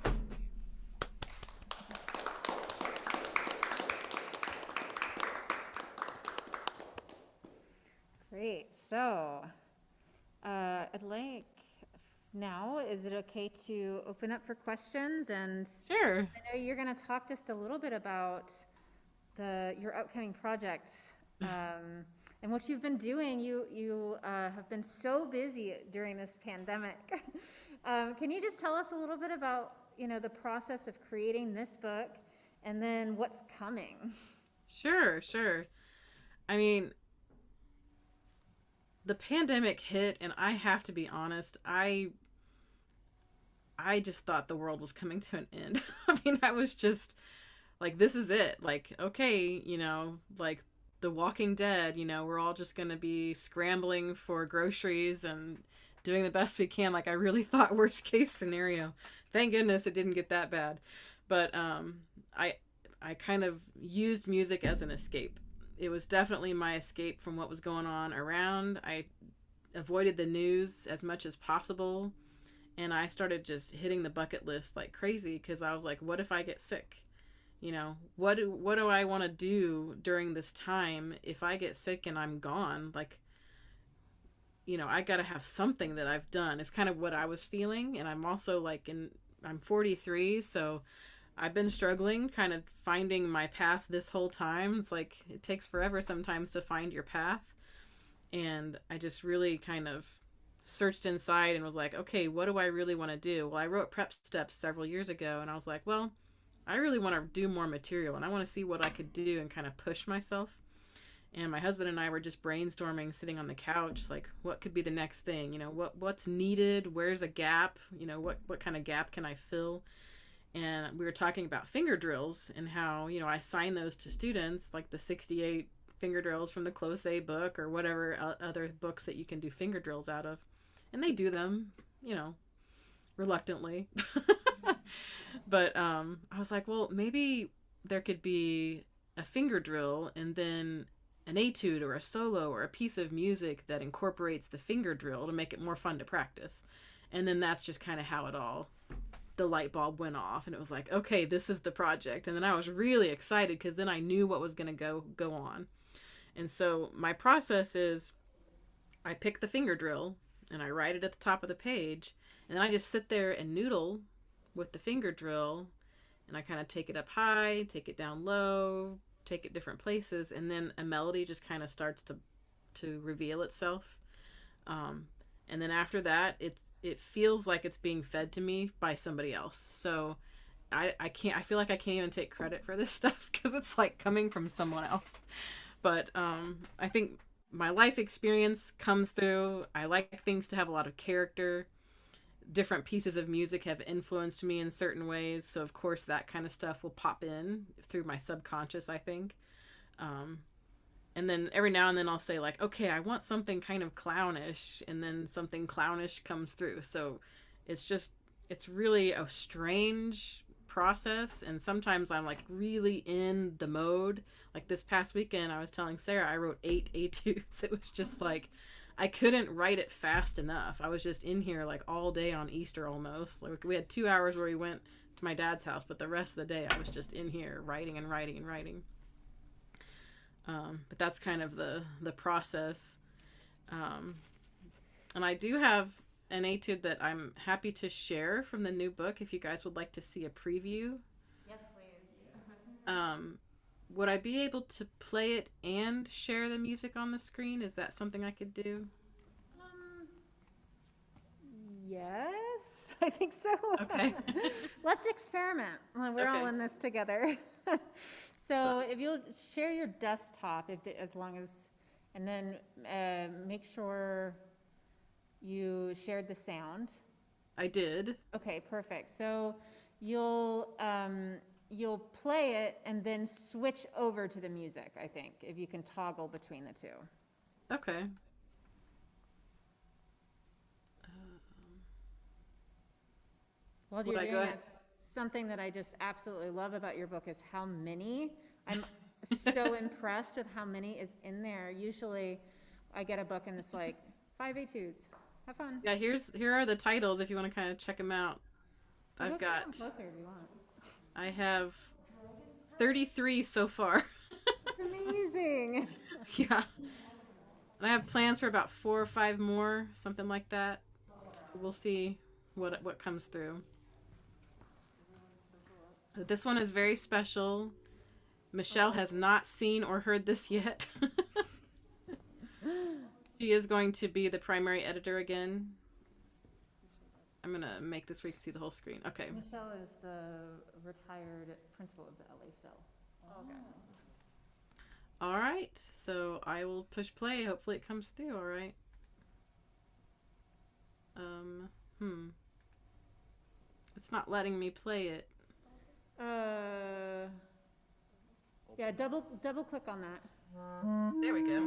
Great. So, I'd like now, is it okay to open up for questions? And Sure. I know you're going to talk just a little bit about your upcoming projects and what you've been doing. You have been so busy during this pandemic. Can you just tell us a little bit about the process of creating this book and then what's coming? Sure. I mean, the pandemic hit, and I have to be honest, I just thought the world was coming to an end. I mean, I was just like, this is it. Like, okay, like The Walking Dead, we're all just going to be scrambling for groceries and doing the best we can. Like, I really thought worst case scenario. Thank goodness it didn't get that bad. But I kind of used music as an escape. It was definitely my escape from what was going on around. I avoided the news as much as possible. And I started just hitting the bucket list like crazy because I was like, what if I get sick? What do I want to do during this time if I get sick and I'm gone? Like, I got to have something that I've done. It's kind of what I was feeling. And I'm also like, I'm 43, so I've been struggling, kind of finding my path this whole time. It's like, it takes forever sometimes to find your path. And I just really kind of searched inside and was like, okay, what do I really want to do? Well, I wrote Prep Steps several years ago, and I was like, well, I really want to do more material, and I want to see what I could do and kind of push myself. And my husband and I were just brainstorming, sitting on the couch, like, what could be the next thing? What's needed? Where's a gap? What kind of gap can I fill? And we were talking about finger drills and how, I assign those to students, like the 68 finger drills from the Close A book or whatever other books that you can do finger drills out of. And they do them, reluctantly. But I was like, well, maybe there could be a finger drill and then an etude or a solo or a piece of music that incorporates the finger drill to make it more fun to practice. And then that's just kind of how the light bulb went off, and it was like, okay, this is the project. And then I was really excited because then I knew what was going to go on. And so my process is I pick the finger drill and I write it at the top of the page, and then I just sit there and noodle with the finger drill, and I kind of take it up high, take it down low, take it different places, and then a melody just kind of starts to reveal itself. And then after that, it feels like it's being fed to me by somebody else. So I feel like I can't even take credit for this stuff because it's like coming from someone else. But I think my life experience comes through. I like things to have a lot of character. Different pieces of music have influenced me in certain ways, so of course that kind of stuff will pop in through my subconscious, I think. And then every now and then I'll say like, okay, I want something kind of clownish, and then something clownish comes through. So it's really a strange process, and sometimes I'm like really in the mode. Like this past weekend I was telling Sarah I wrote 8 etudes. It was just like I couldn't write it fast enough. I was just in here like all day on Easter almost. Like we had 2 hours where we went to my dad's house, but the rest of the day I was just in here writing and writing and writing. But that's kind of the process. And I do have an etude that I'm happy to share from the new book if you guys would like to see a preview. Yes, please. Would I be able to play it and share the music on the screen? Is that something I could do? Yes, I think so. Okay. Let's experiment. Well, we're all in this together. So if you'll share your desktop, as long as, and then make sure you shared the sound. I did. Okay, perfect. So you'll play it and then switch over to the music, I think, if you can toggle between the two. Okay. While Would you're I doing go that, ahead? something that I just absolutely love about your book is how many, I'm so impressed with how many is in there. Usually I get a book and it's like 5 etudes. Have fun. Yeah, here are the titles if you want to kind of check them out. Let's I've get got, one closer if you want. I have 33 so far. Amazing. Yeah. And I have plans for about 4 or 5 more, something like that. So we'll see what comes through. This one is very special. Michelle has not seen or heard this yet. She is going to be the primary editor again. I'm going to make this where you can see the whole screen. Okay. Michelle is the retired principal of the LA Phil. Okay. All right. So I will push play. Hopefully it comes through. All right. It's not letting me play it. Yeah, double click on that. There we go.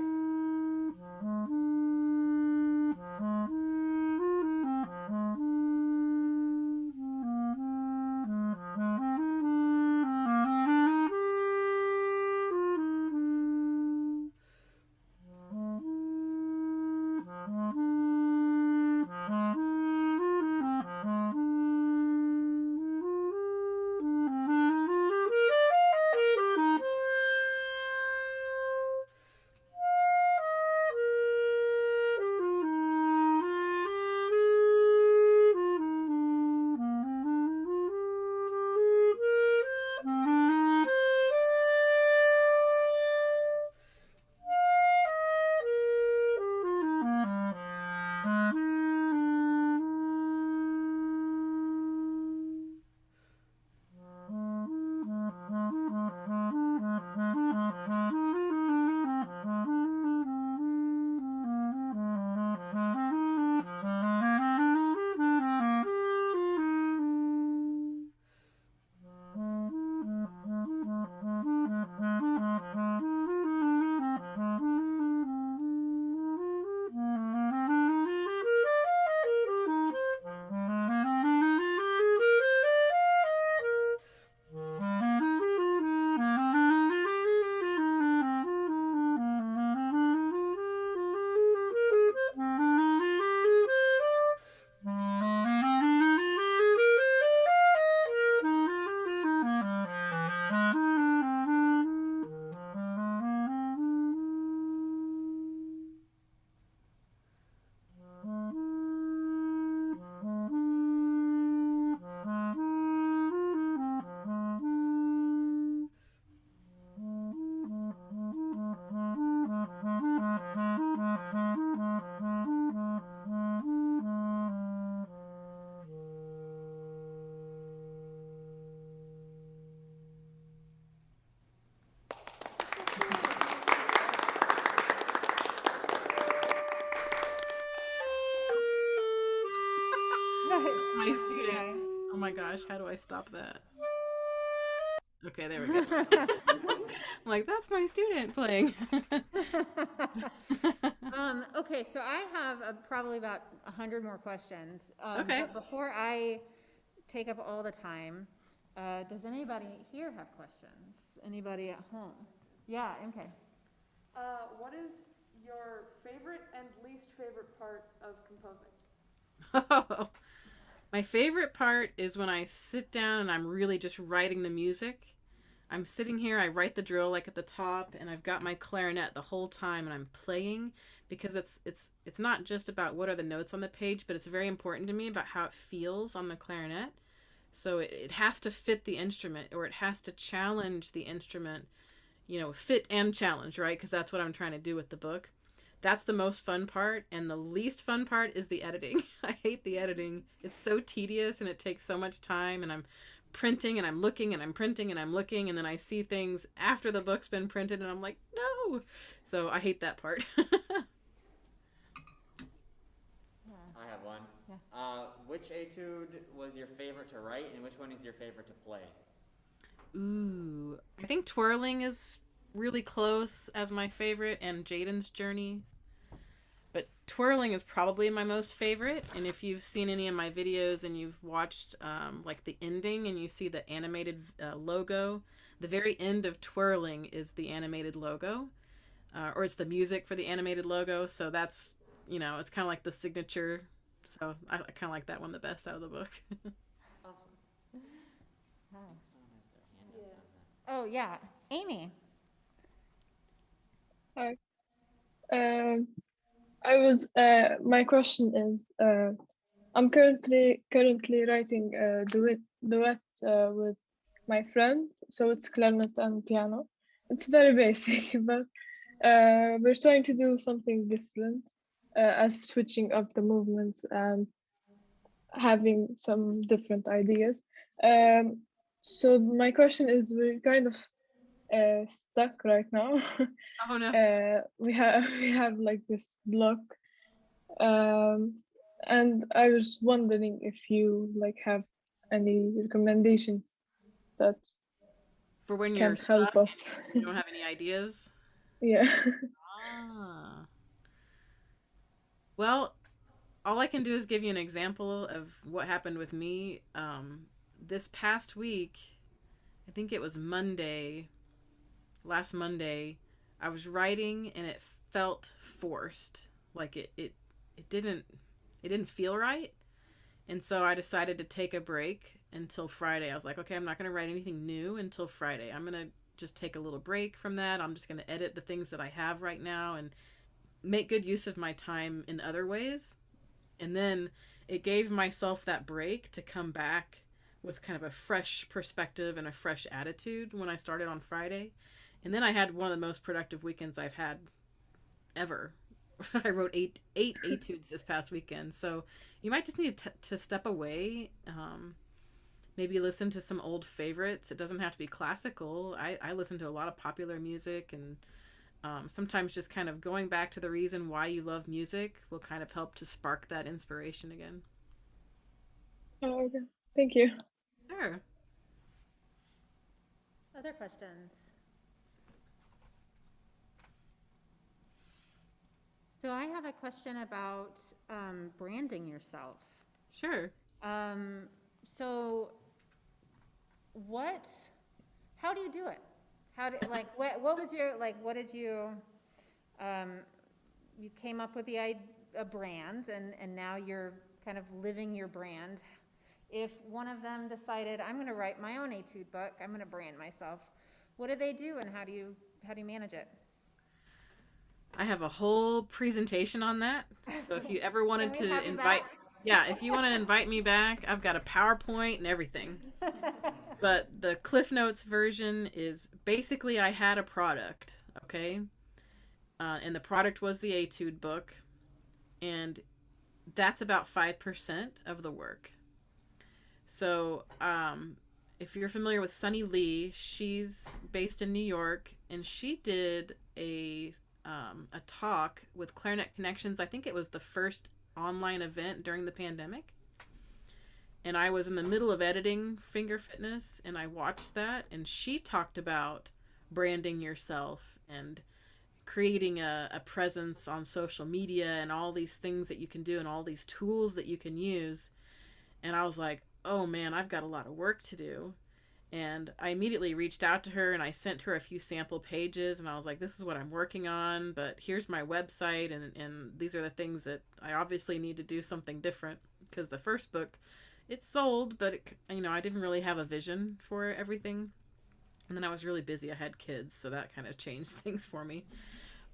my gosh, how do I stop that? Okay, there we go. I'm like, that's my student playing. Okay, so I have probably about 100 more questions. Okay. But before I take up all the time, does anybody here have questions? Anybody at home? Yeah, okay. What is your favorite and least favorite part of composing? My favorite part is when I sit down and I'm really just writing the music. I'm sitting here, I write the drill like at the top, and I've got my clarinet the whole time and I'm playing, because it's not just about what are the notes on the page, but it's very important to me about how it feels on the clarinet. So it has to fit the instrument, or it has to challenge the instrument, fit and challenge, right? Because that's what I'm trying to do with the book. That's the most fun part, and the least fun part is the editing. I hate the editing. It's so tedious and it takes so much time, and I'm printing and I'm looking and I'm printing and I'm looking, and then I see things after the book's been printed and I'm like, no. So I hate that part. I have one. Yeah. Which etude was your favorite to write, and which one is your favorite to play? Ooh, I think Twirling is really close as my favorite, and Jaden's Journey. But Twirling is probably my most favorite, and if you've seen any of my videos and you've watched like the ending and you see the animated logo, the very end of Twirling is the animated logo, or it's the music for the animated logo, so that's, it's kind of like the signature, so I kind of like that one the best out of the book. Awesome. Nice. Someone has their hand up Oh, yeah. Amy. Hi. My question is, I'm currently writing a duet with my friend, so it's clarinet and piano. It's very basic, but we're trying to do something different, as switching up the movements and having some different ideas. So my question is, we're kind of stuck right now. Oh no. We have like this block, and I was wondering if you like have any recommendations that For when can you're help stuck, us. you don't have any ideas? Yeah. Ah. Well, all I can do is give you an example of what happened with me. This past week, I think it was last Monday, I was writing and it felt forced. Like it didn't feel right. And so I decided to take a break until Friday. I was like, okay, I'm not going to write anything new until Friday. I'm going to just take a little break from that. I'm just going to edit the things that I have right now and make good use of my time in other ways. And then it gave myself that break to come back with kind of a fresh perspective and a fresh attitude when I started on Friday. And then I had one of the most productive weekends I've had ever. I wrote eight etudes this past weekend. So you might just need to step away, maybe listen to some old favorites. It doesn't have to be classical. I listen to a lot of popular music, and sometimes just kind of going back to the reason why you love music will kind of help to spark that inspiration again. Oh, okay. Thank you. Sure. Other questions? So I have a question about branding yourself. Sure. So how do you do it? What was your, what did you came up with a brand, and now you're kind of living your brand. If one of them decided, I'm going to write my own etude book, I'm going to brand myself, what do they do, and how do you manage it? I have a whole presentation on that. So if you ever wanted Can we to have you invite, back? yeah, if you want to invite me back, I've got a PowerPoint and everything. But the Cliff Notes version is basically I had a product, okay? And the product was the Etude book. And that's about 5% of the work. So if you're familiar with Sunny Lee, she's based in New York, and she did a talk with Clarinet Connections. I think it was the first online event during the pandemic. And I was in the middle of editing Finger Fitness, and I watched that, and she talked about branding yourself and creating a presence on social media and all these things that you can do and all these tools that you can use. And I was like, oh man, I've got a lot of work to do. And I immediately reached out to her and I sent her a few sample pages, and I was like, this is what I'm working on, but here's my website, and these are the things that I obviously need to do something different, because the first book, it sold, but I didn't really have a vision for everything. And then I was really busy. I had kids, so that kind of changed things for me.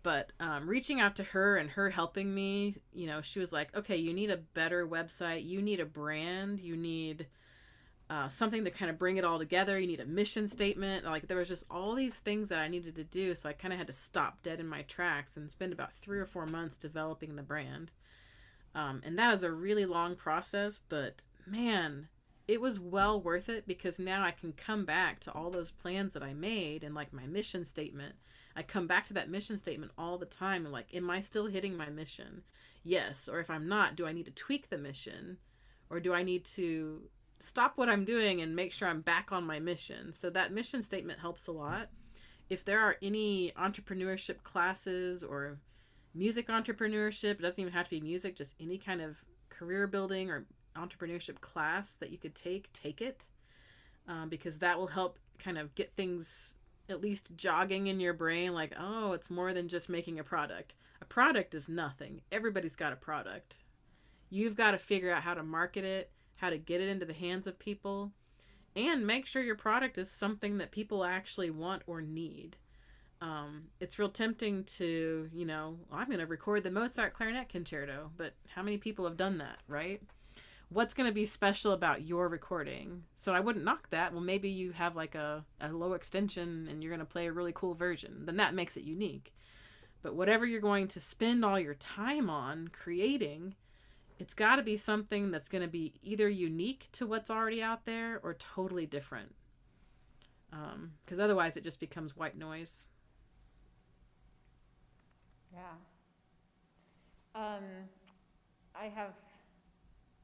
But reaching out to her and her helping me, she was like, okay, you need a better website. You need a brand. You need something to kind of bring it all together. You need a mission statement. Like, there was just all these things that I needed to do. So I kind of had to stop dead in my tracks and spend about 3 or 4 months developing the brand. And that is a really long process, but man, it was well worth it, because now I can come back to all those plans that I made and like my mission statement. I come back to that mission statement all the time and like, am I still hitting my mission? Yes. Or if I'm not, do I need to tweak the mission, or do I need to stop what I'm doing and make sure I'm back on my mission? So that mission statement helps a lot. If there are any entrepreneurship classes or music entrepreneurship, it doesn't even have to be music, just any kind of career building or entrepreneurship class that you could take it, because that will help kind of get things at least jogging in your brain, like, oh, it's more than just making a product. A product is nothing. Everybody's got a product. You've got to figure out how to market it, how to get it into the hands of people, and make sure your product is something that people actually want or need. It's real tempting to, I'm going to record the Mozart clarinet concerto, but how many people have done that, right? What's going to be special about your recording? So I wouldn't knock that. Well, maybe you have like a low extension and you're going to play a really cool version. Then that makes it unique. But whatever you're going to spend all your time on creating, it's got to be something that's going to be either unique to what's already out there or totally different. Because otherwise it just becomes white noise. Yeah. I have,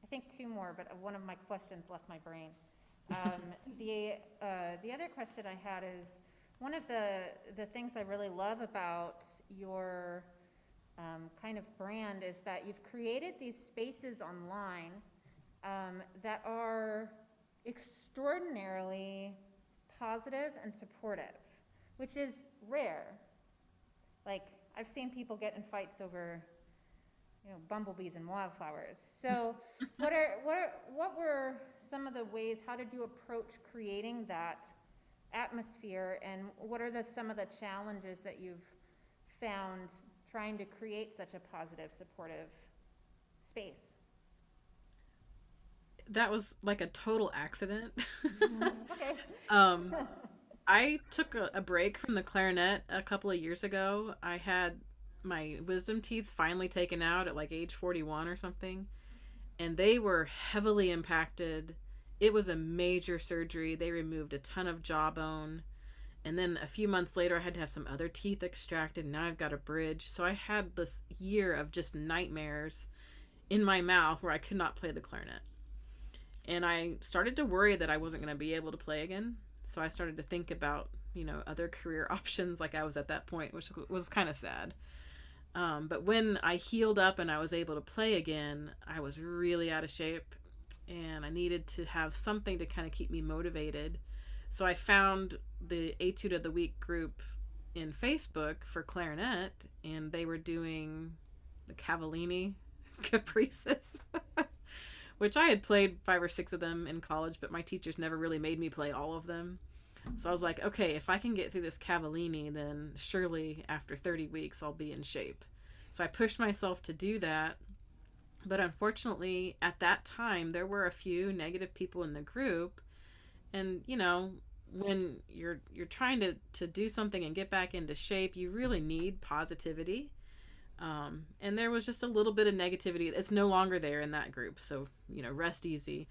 I think, 2 more, but one of my questions left my brain. The other question I had is, one of the things I really love about your kind of brand is that you've created these spaces online that are extraordinarily positive and supportive, which is rare. Like, I've seen people get in fights over, bumblebees and wildflowers. So what were some of the ways, how did you approach creating that atmosphere, and what are some of the challenges that you've found trying to create such a positive, supportive space? That was like a total accident. Okay. I took a break from the clarinet a couple of years ago. I had my wisdom teeth finally taken out at like age 41 or something, and they were heavily impacted. It was a major surgery. They removed a ton of jawbone, and then a few months later I had to have some other teeth extracted. Now I've got a bridge. So I had this year of just nightmares in my mouth where I could not play the clarinet. And I started to worry that I wasn't going to be able to play again. So I started to think about, other career options, like I was at that point, which was kind of sad. But when I healed up and I was able to play again, I was really out of shape, and I needed to have something to kind of keep me motivated. So I found the Etude of the Week group in Facebook for clarinet, and they were doing the Cavallini caprices, which I had played 5 or 6 of them in college, but my teachers never really made me play all of them. So I was like, okay, if I can get through this Cavallini, then surely after 30 weeks I'll be in shape. So I pushed myself to do that. But unfortunately, at that time, there were a few negative people in the group. And, when you're trying to do something and get back into shape, you really need positivity. And there was just a little bit of negativity. It's no longer there in that group, so rest easy.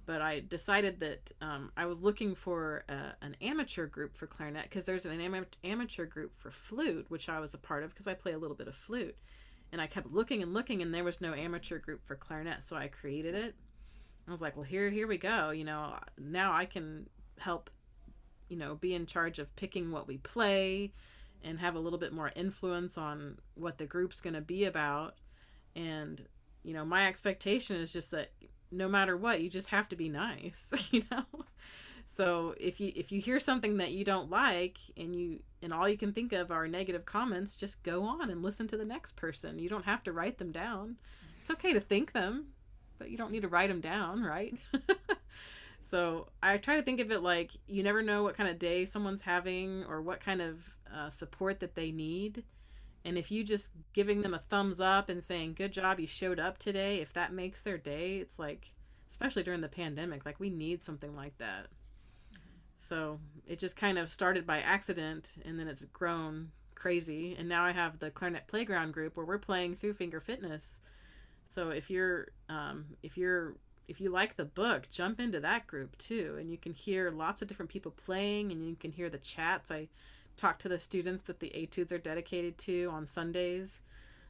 But I decided that I was looking for an amateur group for clarinet, because there's an amateur group for flute, which I was a part of because I play a little bit of flute. And I kept looking and looking, and there was no amateur group for clarinet, so I created it. I was like, well, here we go. Now I can help, be in charge of picking what we play and have a little bit more influence on what the group's going to be about. And, my expectation is just that no matter what, you just have to be nice, So if you hear something that you don't like and all you can think of are negative comments, just go on and listen to the next person. You don't have to write them down. It's okay to think them, but you don't need to write them down, right? So I try to think of it like you never know what kind of day someone's having or what kind of support that they need. And if you just giving them a thumbs up and saying, good job, you showed up today, if that makes their day, it's like, especially during the pandemic, like we need something like that. So it just kind of started by accident, and then it's grown crazy. And now I have the Clarinet Playground group where we're playing through finger fitness. So if you like the book, jump into that group too, and you can hear lots of different people playing, and you can hear the chats. I talk to the students that the Etudes are dedicated to on Sundays.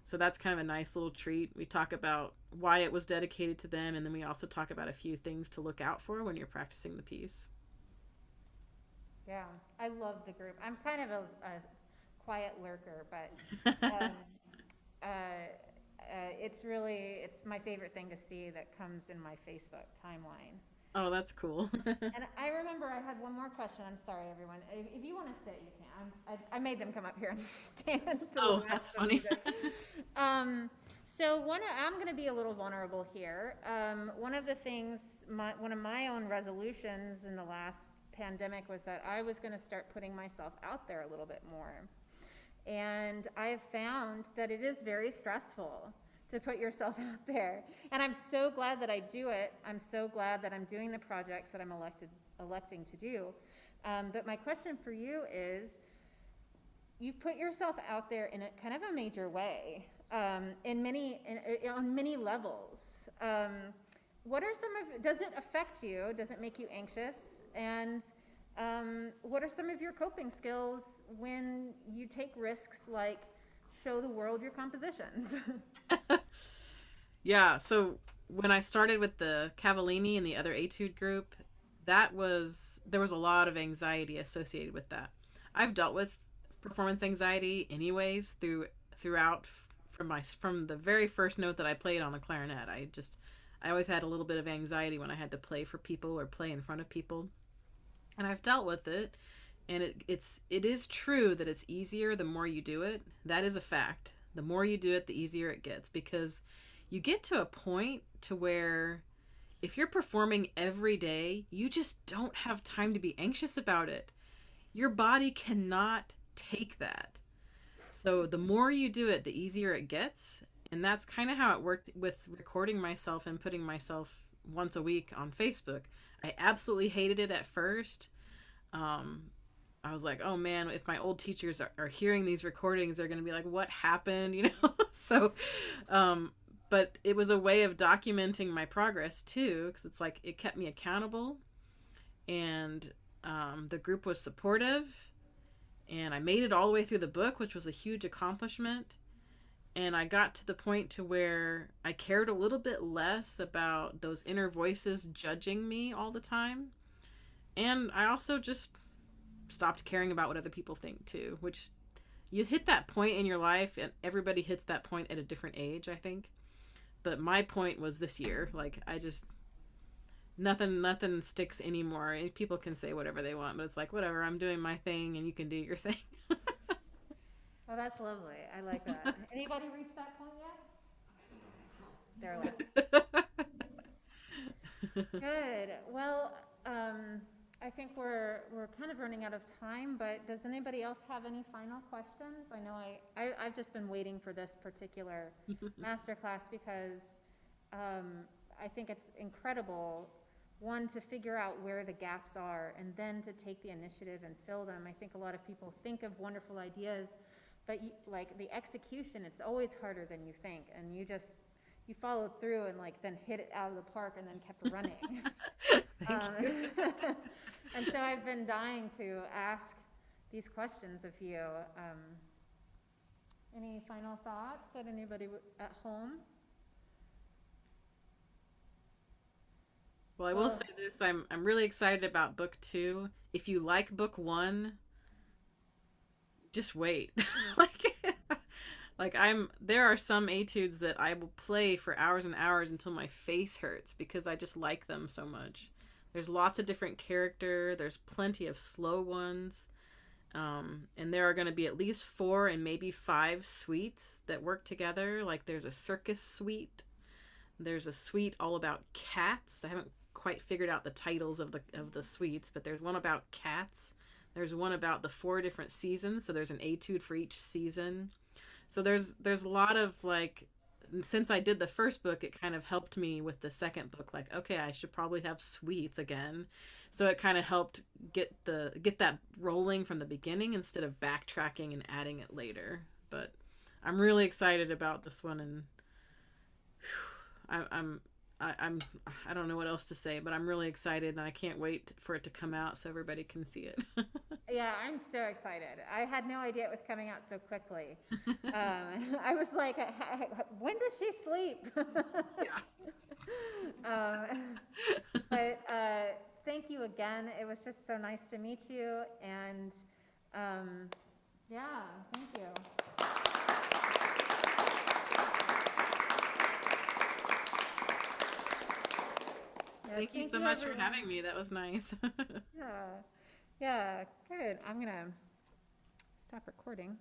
So that's kind of a nice little treat. We talk about why it was dedicated to them, and then we also talk about a few things to look out for when you're practicing the piece. Yeah, I love the group. I'm kind of a quiet lurker, but it's my favorite thing to see that comes in my Facebook timeline. Oh, that's cool. And I remember I had one more question. I'm sorry, everyone. If you want to sit, you can. I made them come up here and stand. Oh, that's funny. So I'm going to be a little vulnerable here. One of the things, one of my own resolutions in the last pandemic was that I was going to start putting myself out there a little bit more. And I have found that it is very stressful to put yourself out there. And I'm so glad that I do it. I'm so glad that I'm doing the projects that I'm electing to do. But my question for you is, you've put yourself out there in a kind of a major way, on many levels. Does it affect you? Does it make you anxious? And what are some of your coping skills when you take risks like show the world your compositions? Yeah, so when I started with the Cavallini and the other Etude group, there was a lot of anxiety associated with that. I've dealt with performance anxiety anyways throughout from the very first note that I played on the clarinet. I always had a little bit of anxiety when I had to play for people or play in front of people. And I've dealt with it, and it is true that it's easier the more you do it. That is a fact. The more you do it, the easier it gets, because you get to a point to where if you're performing every day, you just don't have time to be anxious about it. Your body cannot take that. So the more you do it, the easier it gets. And that's kind of how it worked with recording myself and putting myself once a week on Facebook. I absolutely hated it at first. I was like, oh man, if my old teachers are hearing these recordings, they're going to be like, what happened? So, but it was a way of documenting my progress too, because it's like, it kept me accountable, and the group was supportive, and I made it all the way through the book, which was a huge accomplishment. And I got to the point to where I cared a little bit less about those inner voices judging me all the time. And I also just stopped caring about what other people think too, which you hit that point in your life, and everybody hits that point at a different age, I think. But my point was this year. Like, nothing sticks anymore. People can say whatever they want, but it's like, whatever, I'm doing my thing and you can do your thing. Well, that's lovely. I like that. Anybody reached that point yet? They're like, good. Well, I think we're kind of running out of time, but does anybody else have any final questions? I know I've just been waiting for this particular masterclass because I think it's incredible, one, to figure out where the gaps are and then to take the initiative and fill them. I think a lot of people think of wonderful ideas, but like the execution, it's always harder than you think, and you followed through and like then hit it out of the park and then kept running. Thank you. And so I've been dying to ask these questions of you. Any final thoughts that anybody at home? Well, I will say this: I'm really excited about book 2. If you like book 1, just wait. like there are some etudes that I will play for hours and hours until my face hurts because I just like them so much. There's lots of different character. There's plenty of slow ones. And there are going to be at least 4 and maybe 5 suites that work together. Like there's a circus suite. There's a suite all about cats. I haven't quite figured out the titles of the suites, but there's one about cats. There's one about the 4 different seasons. So there's an etude for each season. So there's a lot of like, since I did the first book, it kind of helped me with the second book. Like, okay, I should probably have suites again. So it kind of helped get that rolling from the beginning instead of backtracking and adding it later. But I'm really excited about this one, and I don't know what else to say, but I'm really excited, and I can't wait for it to come out so everybody can see it. Yeah, I'm so excited. I had no idea it was coming out so quickly. I was like, when does she sleep? But thank you again. It was just so nice to meet you, and yeah, thank you. Yeah, Thank you so much for everyone. having me. That was nice. Yeah, good. I'm gonna stop recording.